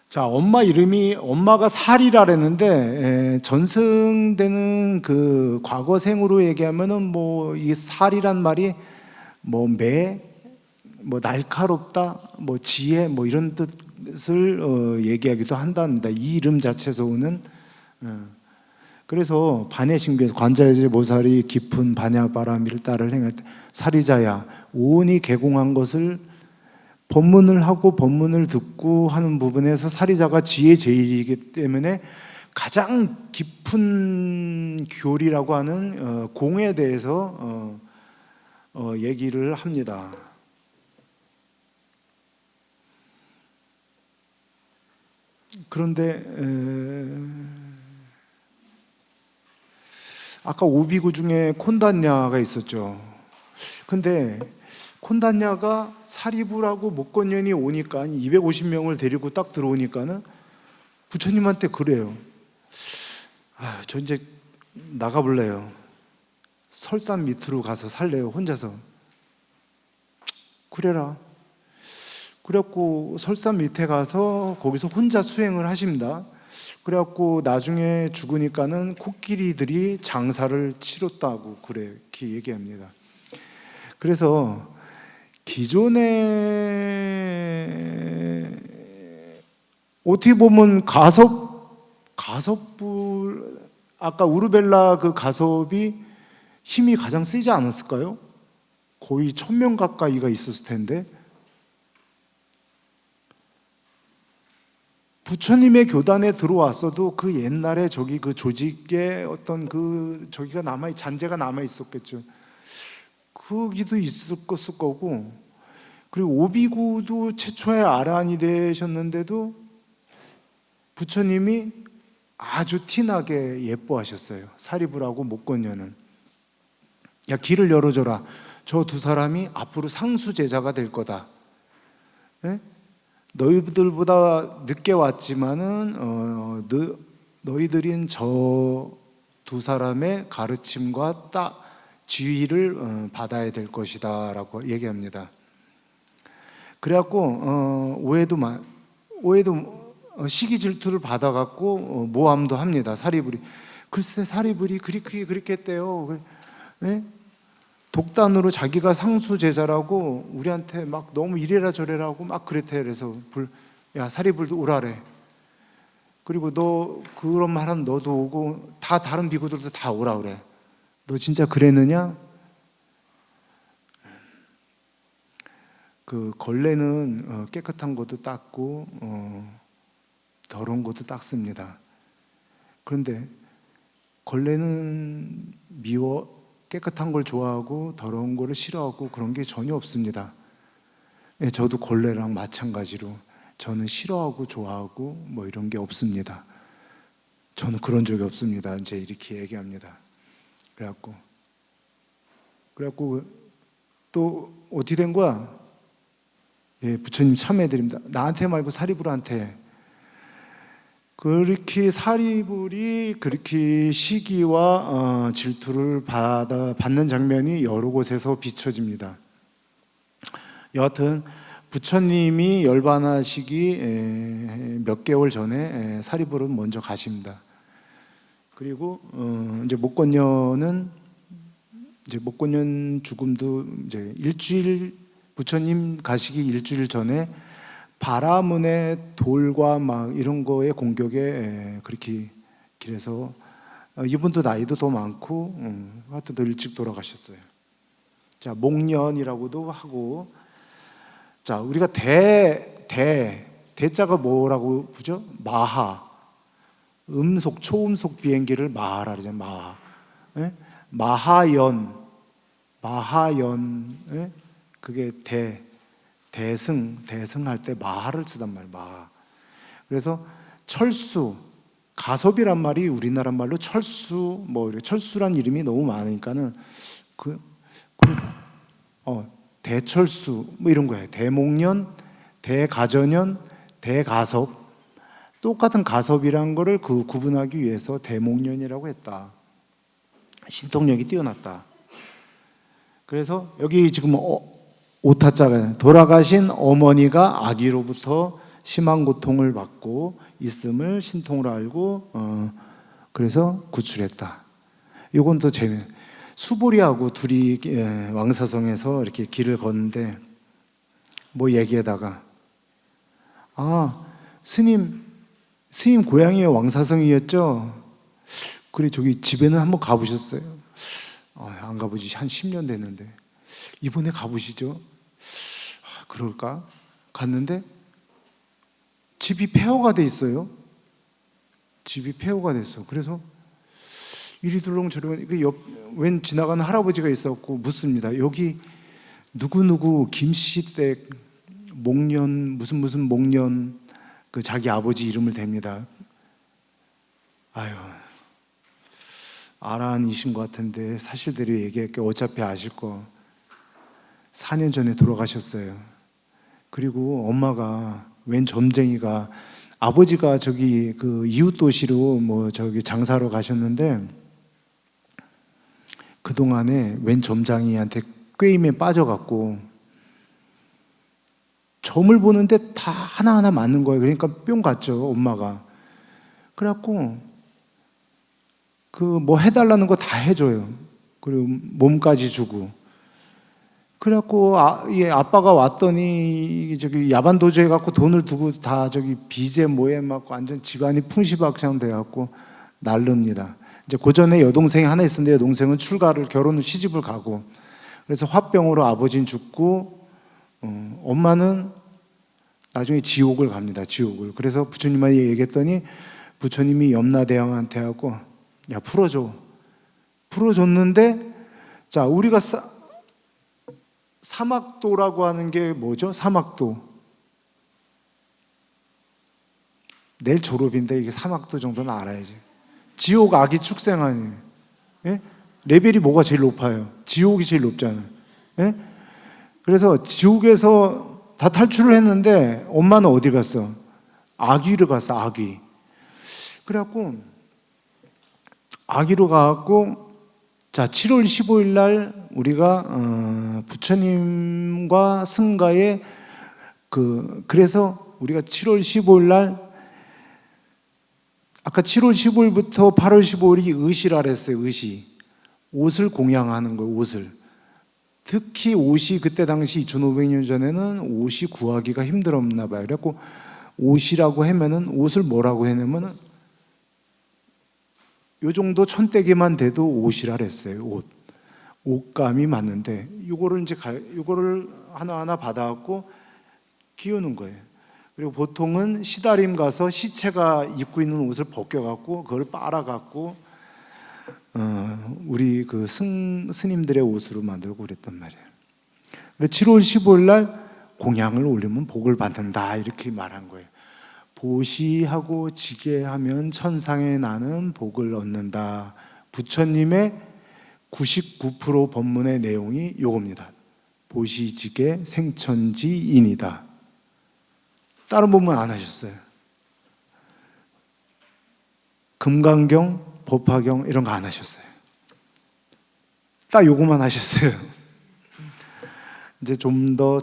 자, 엄마가 살이라 그랬는데, 전승되는 그 과거생으로 얘기하면은 뭐 이 살이란 말이 뭐 날카롭다, 뭐 지혜, 뭐 이런 뜻을 얘기하기도 한답니다. 이 이름 자체에서 오는. 그래서 반야신교에서 관자재 모살이 깊은 반야바라미를 따를 행할 때 사리자야, 오온이 개공한 것을 법문을 하고 법문을 듣고 하는 부분에서 사리자가 지혜 제일이기 때문에 가장 깊은 교리라고 하는 공에 대해서 얘기를 합니다. 그런데 아까 오비구 중에 콘단냐가 있었죠. 근데 콘단냐가 사리불하고 목건연이 오니까 250명을 데리고 딱 들어오니까는 부처님한테 그래요. 저 이제 나가볼래요. 설산 밑으로 가서 살래요, 혼자서. 그래라. 그래갖고 설산 밑에 가서 거기서 혼자 수행을 하십니다. 그래갖고 나중에 죽으니까는 코끼리들이 장사를 치렀다고 그렇게 얘기합니다. 그래서 기존에 어떻게 보면 가섭불, 아까 우르벨라 그 가섭이 힘이 가장 세지 않았을까요? 거의 1,000명 가까이가 있었을 텐데, 부처님의 교단에 들어왔어도 그 옛날에 저기 그 조직의 어떤 그 저기가 잔재가 남아 있었겠죠. 거기도 있었을 거고, 그리고 오비구도 최초의 아란이 되셨는데도 부처님이 아주 티나게 예뻐하셨어요. 사리불하고 목건녀는. 야, 길을 열어줘라. 저 두 사람이 앞으로 상수 제자가 될 거다. 예? 너희들보다 늦게 왔지만은 너희들인 저 두 사람의 가르침과 딱 지휘를 받아야 될 것이다라고 얘기합니다. 그래갖고 오해도 시기 질투를 받아갖고 모함도 합니다. 사리불이. 글쎄 사리불이 그렇게 했대요. 네? 독단으로 자기가 상수 제자라고 우리한테 막 너무 이래라 저래라고 막 그랬대. 그래서 야 사리불도 오라래. 그리고 너 그런 말하면 너도 오고 다 다른 비구들도 다 오라 그래. 너 진짜 그랬느냐? 그 걸레는 깨끗한 것도 닦고 더러운 것도 닦습니다. 그런데 걸레는 깨끗한 걸 좋아하고 더러운 거를 싫어하고 그런 게 전혀 없습니다. 예, 저도 걸레랑 마찬가지로 저는 싫어하고 좋아하고 뭐 이런 게 없습니다. 저는 그런 적이 없습니다. 이제 이렇게 얘기합니다. 그래갖고 또 어떻게 된 거야? 예, 부처님 참여해드립니다. 나한테 말고 사리불한테. 그렇게 사리불이 그렇게 시기와 질투를 받는 장면이 여러 곳에서 비춰집니다. 여하튼 부처님이 열반하시기 몇 개월 전에 사리불은 먼저 가십니다. 그리고 이제 목건녀는 목건녀 죽음도 이제 부처님 가시기 일주일 전에 바라문의 돌과 막 이런 거의 공격에 그렇게 길에서 이분도 나이도 더 많고 하여튼 더 일찍 돌아가셨어요. 자, 목련이라고도 하고, 자, 우리가 대자가 뭐라고 부르죠? 마하. 음속, 초음속 비행기를 마하라 그러잖아요. 마하. 예? 마하연. 예? 그게 대승할 때 마하를 쓰단 말이에요. 마하. 그래서 철수, 가섭이란 말이 우리나라 말로 철수, 철수란 이름이 너무 많으니까는 대철수 뭐 이런 거예요. 대목련, 대가전연, 대가섭. 똑같은 가섭이란 거를 구분하기 위해서 대목련이라고 했다. 신통력이 뛰어났다. 그래서 여기 지금 오타자가 돌아가신 어머니가 아기로부터 심한 고통을 받고 있음을 신통으로 알고 그래서 구출했다. 이건 또 재미있어요. 수보리하고 둘이 왕사성에서 이렇게 길을 걷는데 뭐 얘기하다가 스님 고향이 왕사성이었죠? 그래 저기 집에는 한번 가보셨어요? 안 가보지 한 10년 됐는데 이번에 가보시죠. 그럴까? 갔는데 집이 폐허가 돼 있어요. 집이 폐허가 됐어. 그래서 이리 둘렁 저리 웬 지나가는 할아버지가 있었고 묻습니다. 여기 누구누구 김씨댁 목련 무슨 목련 그 자기 아버지 이름을 댑니다. 아유 아란이신 것 같은데 사실대로 얘기할게. 어차피 아실 거. 4년 전에 돌아가셨어요. 그리고 엄마가 웬 점쟁이가 아버지가 저기 그 이웃 도시로 저기 장사로 가셨는데 그 동안에 웬 점장이한테 꾀임에 빠져갖고 점을 보는데 다 하나하나 맞는 거예요. 그러니까 뿅 갔죠 엄마가. 그래갖고 해달라는 거 다 해줘요. 그리고 몸까지 주고. 그래갖고 아빠가 왔더니 저기 야반 도주 해갖고 돈을 두고 다 저기 빚에 뭐에 막 완전 집안이 풍시박창 돼갖고 날릅니다. 이제 그 전에 여동생이 하나 있었는데 여동생은 결혼을 시집을 가고 그래서 화병으로 아버지는 죽고 엄마는 나중에 지옥을 갑니다. 지옥을. 그래서 부처님한테 얘기했더니 부처님이 염라대왕한테 하고 야 풀어줘. 풀어줬는데 자 우리가 사막도라고 하는 게 뭐죠? 사막도. 내일 졸업인데 이게 사막도 정도는 알아야지. 지옥 악이 축생하니. 예? 레벨이 뭐가 제일 높아요? 지옥이 제일 높잖아요. 예? 그래서 지옥에서 다 탈출을 했는데 엄마는 어디 갔어? 아귀로 갔어. 아귀. 그래갖고 아귀로 가갖고 자 7월 15일 날 우리가 부처님과 승가의 그래서 우리가 7월 15일 날 아까 7월 15일부터 8월 15일이 의시라 그랬어요. 의시. 옷을 공양하는 거예요. 옷을. 특히 옷이 그때 당시 2500년 전에는 옷이 구하기가 힘들었나 봐요. 그래갖고 옷이라고 하면은 옷을 뭐라고 해냐면은 요 정도 천대기만 돼도 옷이라 그랬어요. 옷. 옷감이 맞는데 요거를 하나하나 받아갖고 끼우는 거예요. 그리고 보통은 시다림 가서 시체가 입고 있는 옷을 벗겨갖고 그걸 빨아갖고 우리 그 스님들의 옷으로 만들고 그랬단 말이에요. 그래서 7월 15일 날 공양을 올리면 복을 받는다 이렇게 말한 거예요. 보시하고 지게하면 천상에 나는 복을 얻는다. 부처님의 99% 법문의 내용이 요겁니다. 보시지게 생천지인이다. 다른 법문 안 하셨어요. 금강경, 법화경 이런 거 안 하셨어요. 딱 요거만 하셨어요. 이제 좀 더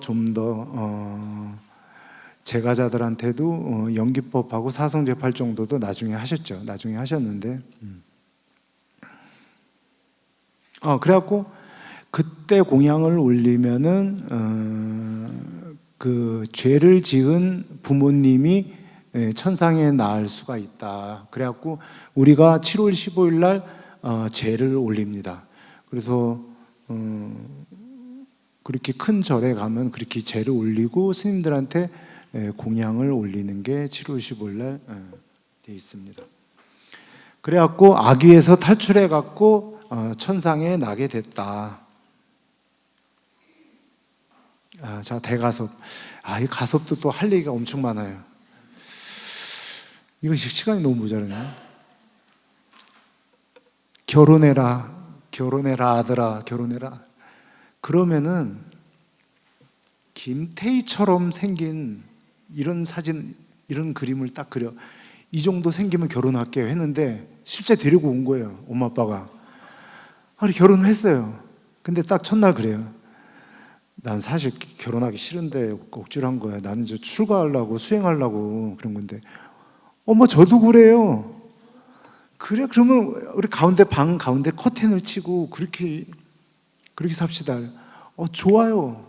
제가자들한테도 연기법하고 사성제팔 정도도 나중에 하셨죠. 나중에 하셨는데 그래갖고 그때 공양을 올리면은 그 죄를 지은 부모님이 천상에 나을 수가 있다. 그래갖고 우리가 7월 15일 날 제를 올립니다. 그래서 그렇게 큰 절에 가면 그렇게 제를 올리고 스님들한테 공양을 올리는 게 7월 15일 날 돼 있습니다. 그래갖고 아귀에서 탈출해갖고 천상에 나게 됐다. 자, 대가섭. 이 가섭도 또 할 얘기가 엄청 많아요. 이거 시간이 너무 모자라네. 결혼해라 아들아, 결혼해라. 그러면은 김태희처럼 생긴 이런 사진, 이런 그림을 딱 그려. 이 정도 생기면 결혼할게요 했는데 실제 데리고 온 거예요, 엄마 아빠가. 결혼을 했어요. 근데 딱 첫날 그래요. 난 사실 결혼하기 싫은데 억지로 한 거야. 나는 저 출가하려고 수행하려고 그런 건데 엄마 저도 그래요. 그래 그러면 우리 방 가운데 커튼을 치고 그렇게 삽시다. 좋아요.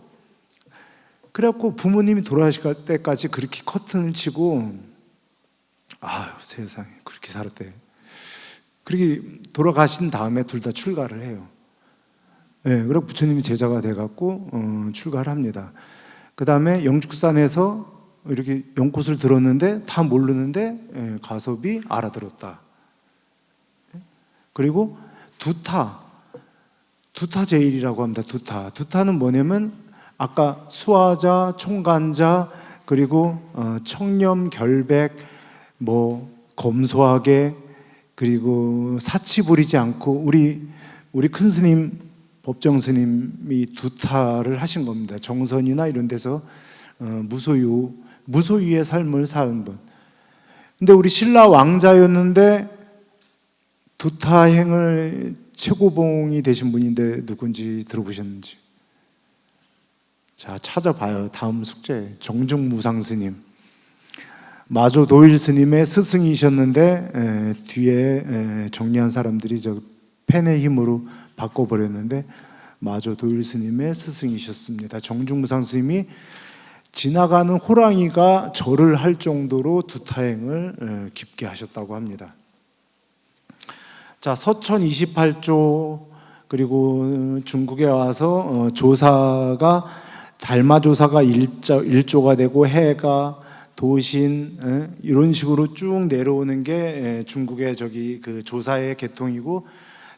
그래갖고 부모님이 돌아가실 때까지 그렇게 커튼을 치고 세상에 그렇게 살았대. 그렇게 돌아가신 다음에 둘 다 출가를 해요. 그리고 부처님이 제자가 돼갖고 출가를 합니다. 그 다음에 영축산에서 이렇게 연꽃을 들었는데 다 모르는데 가섭이 알아들었다. 그리고 두타제일이라고 합니다. 두타는 뭐냐면 아까 수화자, 총간자, 그리고 청렴, 결백, 검소하게, 그리고 사치 부리지 않고 우리 큰 스님 법정 스님이 두타를 하신 겁니다. 정선이나 이런 데서 무소유의 삶을 사는 분. 근데 우리 신라 왕자였는데 두타행을 최고봉이 되신 분인데 누군지 들어보셨는지? 자, 찾아봐요. 다음 숙제. 정중무상 스님. 마조 도일 스님의 스승이셨는데 뒤에 정리한 사람들이 펜의 힘으로 바꿔버렸는데 마조 도일 스님의 스승이셨습니다. 정중무상 스님이 지나가는 호랑이가 절을 할 정도로 두타행을 깊게 하셨다고 합니다. 자, 서천 28조, 그리고 중국에 와서 조사가 달마 조사가 일조가 되고 해가 도신 이런 식으로 쭉 내려오는 게 중국의 저기 그 조사의 계통이고,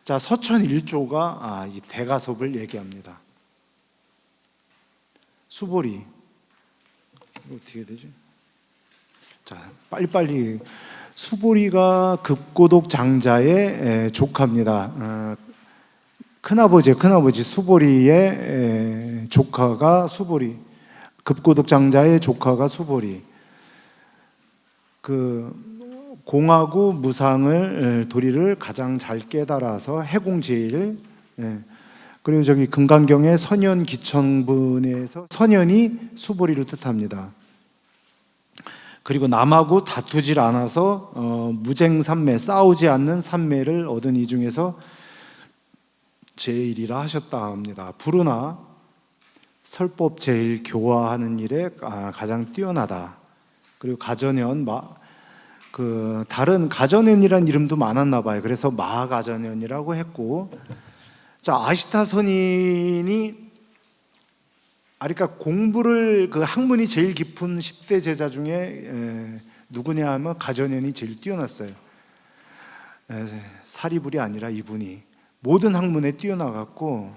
자 서천 일조가 이 대가섭을 얘기합니다. 수보리 어떻게 되지? 자 빨리빨리. 수보리가 급고독 장자의 조카입니다. 큰아버지 수보리의 조카가 수보리, 급고독 장자의 조카가 수보리. 그 공하고 무상을 도리를 가장 잘 깨달아서 해공제일. 그리고 저기 금강경의 선현 기천분에서 선현이 수보리를 뜻합니다. 그리고 남하고 다투질 않아서 무쟁삼매, 싸우지 않는 삼매를 얻은 이 중에서 제일이라 하셨다 합니다. 부르나 설법 제일 교화하는 일에 가장 뛰어나다. 그리고 가전현, 그 다른 가전현이라는 이름도 많았나 봐요. 그래서 마가전현이라고 했고, 자 아시타 선인이 그러니까 공부를 그 학문이 제일 깊은 10대 제자 중에 누구냐 하면 가전현이 제일 뛰어났어요. 사리불이 아니라 이분이 모든 학문에 뛰어나갔고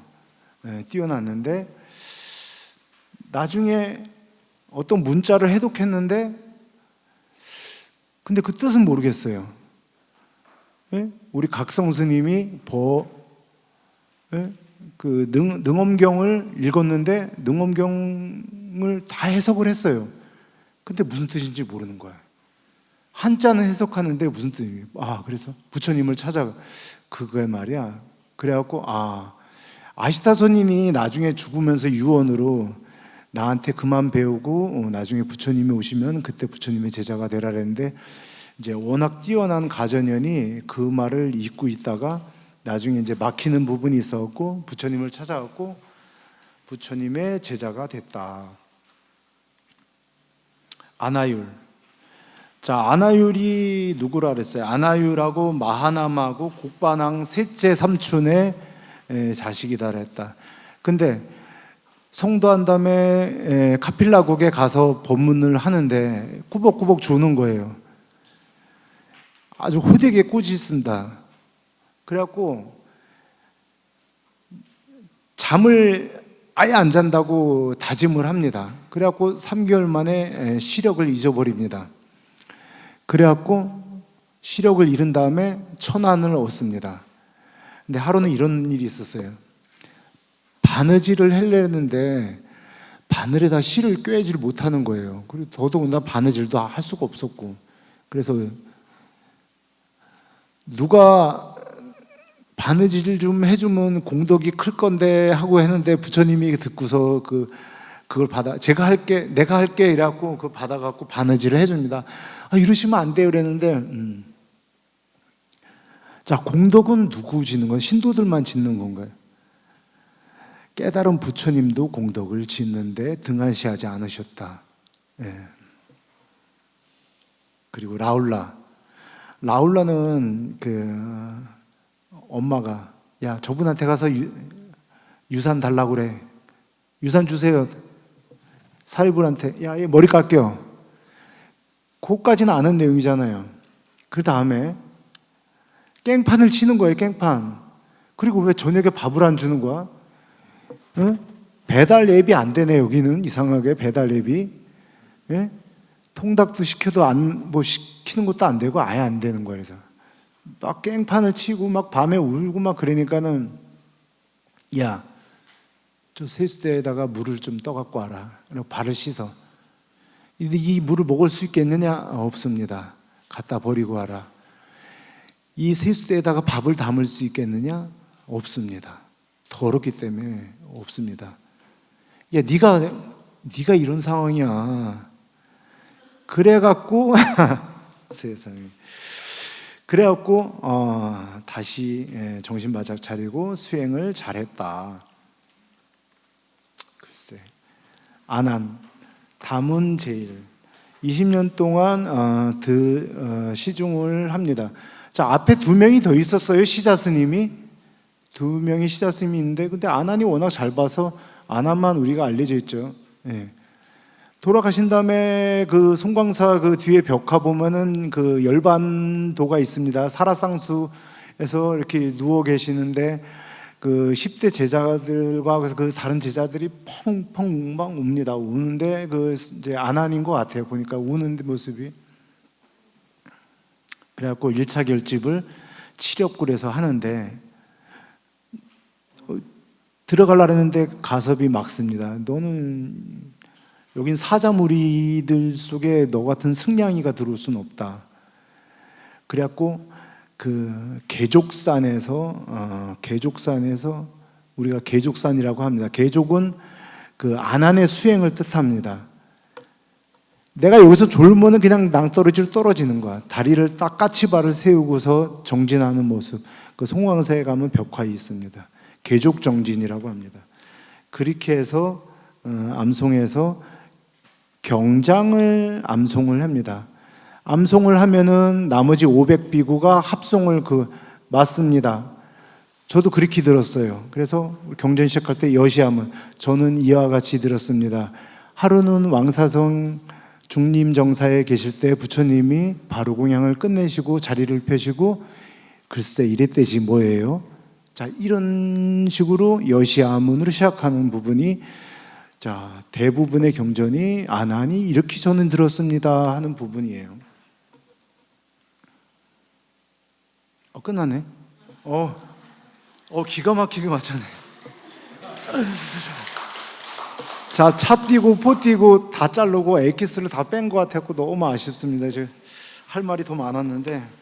뛰어났는데, 나중에 어떤 문자를 해독했는데 근데 그 뜻은 모르겠어요. 우리 각성 스님이 그 능엄경을 읽었는데 능엄경을 다 해석을 했어요. 근데 무슨 뜻인지 모르는 거야. 한자는 해석하는데 무슨 뜻이에요? 그래서 부처님을 찾아, 그거야 말이야. 그래갖고 아시타 선인이 나중에 죽으면서 유언으로 나한테 그만 배우고 나중에 부처님이 오시면 그때 부처님의 제자가 되라 그랬는데, 이제 워낙 뛰어난 가전현이 그 말을 잊고 있다가 나중에 이제 막히는 부분이 있었고 부처님을 찾아갔고 부처님의 제자가 됐다. 아나율. 자 아나율이 누구라 그랬어요? 아나율하고 마하남하고 곡반왕 셋째 삼촌의 자식이다 그랬다. 근데 성도한 다음에 카필라국에 가서 법문을 하는데 꾸벅꾸벅 조는 거예요. 아주 호되게 꾸짖습니다. 그래갖고 잠을 아예 안 잔다고 다짐을 합니다. 그래갖고 3개월 만에 시력을 잊어버립니다. 그래갖고 시력을 잃은 다음에 천안을 얻습니다. 근데 하루는 이런 일이 있었어요. 바느질을 하려는데 바늘에다 실을 꿰질 못하는 거예요. 그리고 더더군다나 바느질도 할 수가 없었고, 그래서 누가 바느질 좀 해주면 공덕이 클 건데 하고 했는데 부처님이 듣고서 그걸 받아, 내가 할게 이래갖고 그걸 받아갖고 바느질을 해줍니다. 이러시면 안 돼요 이랬는데, 자 공덕은 누구 짓는 거예요? 신도들만 짓는 건가요? 깨달은 부처님도 공덕을 짓는데 등한시하지 않으셨다. 그리고 라울라는 그 엄마가 야 저분한테 가서 유산 달라고 그래. 유산 주세요. 사리불한테 야 얘 머리 깎여. 그거까지는 아는 내용이잖아요. 그 다음에 깽판을 치는 거예요. 깽판. 그리고 왜 저녁에 밥을 안 주는 거야? 배달 앱이 안 되네. 여기는 이상하게 배달 앱이 통닭도 시켜도 시키는 것도 안 되고 아예 안 되는 거예요. 그래서 막 깽판을 치고 막 밤에 울고 막 그러니까는 야, 저 세수대에다가 물을 좀 떠갖고 와라. 그리고 발을 씻어. 이 물을 먹을 수 있겠느냐? 없습니다. 갖다 버리고 와라. 이 세수대에다가 밥을 담을 수 있겠느냐? 없습니다. 더럽기 때문에 없습니다. 야, 네가 이런 상황이야. 그래갖고 세상에. 그래갖고 다시 정신 바짝 차리고 수행을 잘했다. 글쎄, 아난 다문제일 20년 동안 시중을 합니다. 자 앞에 2명이 더 있었어요. 시자 스님이 두 명의 시자 스님이 있는데 근데 아난이 워낙 잘 봐서 아난만 우리가 알려져 있죠. 예. 돌아가신 다음에 그 송광사 그 뒤에 벽화 보면은 그 열반도가 있습니다. 사라상수에서 이렇게 누워 계시는데 그 10대 제자들과 그래서 그 다른 제자들이 펑펑 막 웁니다. 우는데 그 이제 아난인 것 같아요. 보니까 우는 모습이. 그래갖고 1차 결집을 칠엽굴에서 하는데 들어가려고 했는데 가섭이 막습니다. 너는 여긴 사자무리들 속에 너 같은 승냥이가 들어올 수는 없다. 그래갖고 그 계족산에서 우리가 계족산이라고 합니다. 계족은 그 아난의 수행을 뜻합니다. 내가 여기서 졸면은 그냥 낭떠러지로 떨어지는 거야. 다리를 딱 까치발을 세우고서 정진하는 모습. 그 송광사에 가면 벽화에 있습니다. 계족정진이라고 합니다. 그렇게 해서 암송에서 경장을 암송을 합니다. 암송을 하면은 나머지 500비구가 합송을 맞습니다. 저도 그렇게 들었어요. 그래서 경전 시작할 때 여시함은 저는 이와 같이 들었습니다. 하루는 왕사성 중림정사에 계실 때 부처님이 바로공양을 끝내시고 자리를 펴시고 글쎄 이랬대지 뭐예요? 자, 이런 식으로 여시아문으로 시작하는 부분이 자, 대부분의 경전이 아난이 이렇게 저는 들었습니다 하는 부분이에요. 끝나네. 기가 막히게 맞췄네. 자, 차 띄고 포 띄고 다 자르고 엑기스를 다 뺀 것 같았고 너무 아쉽습니다. 할 말이 더 많았는데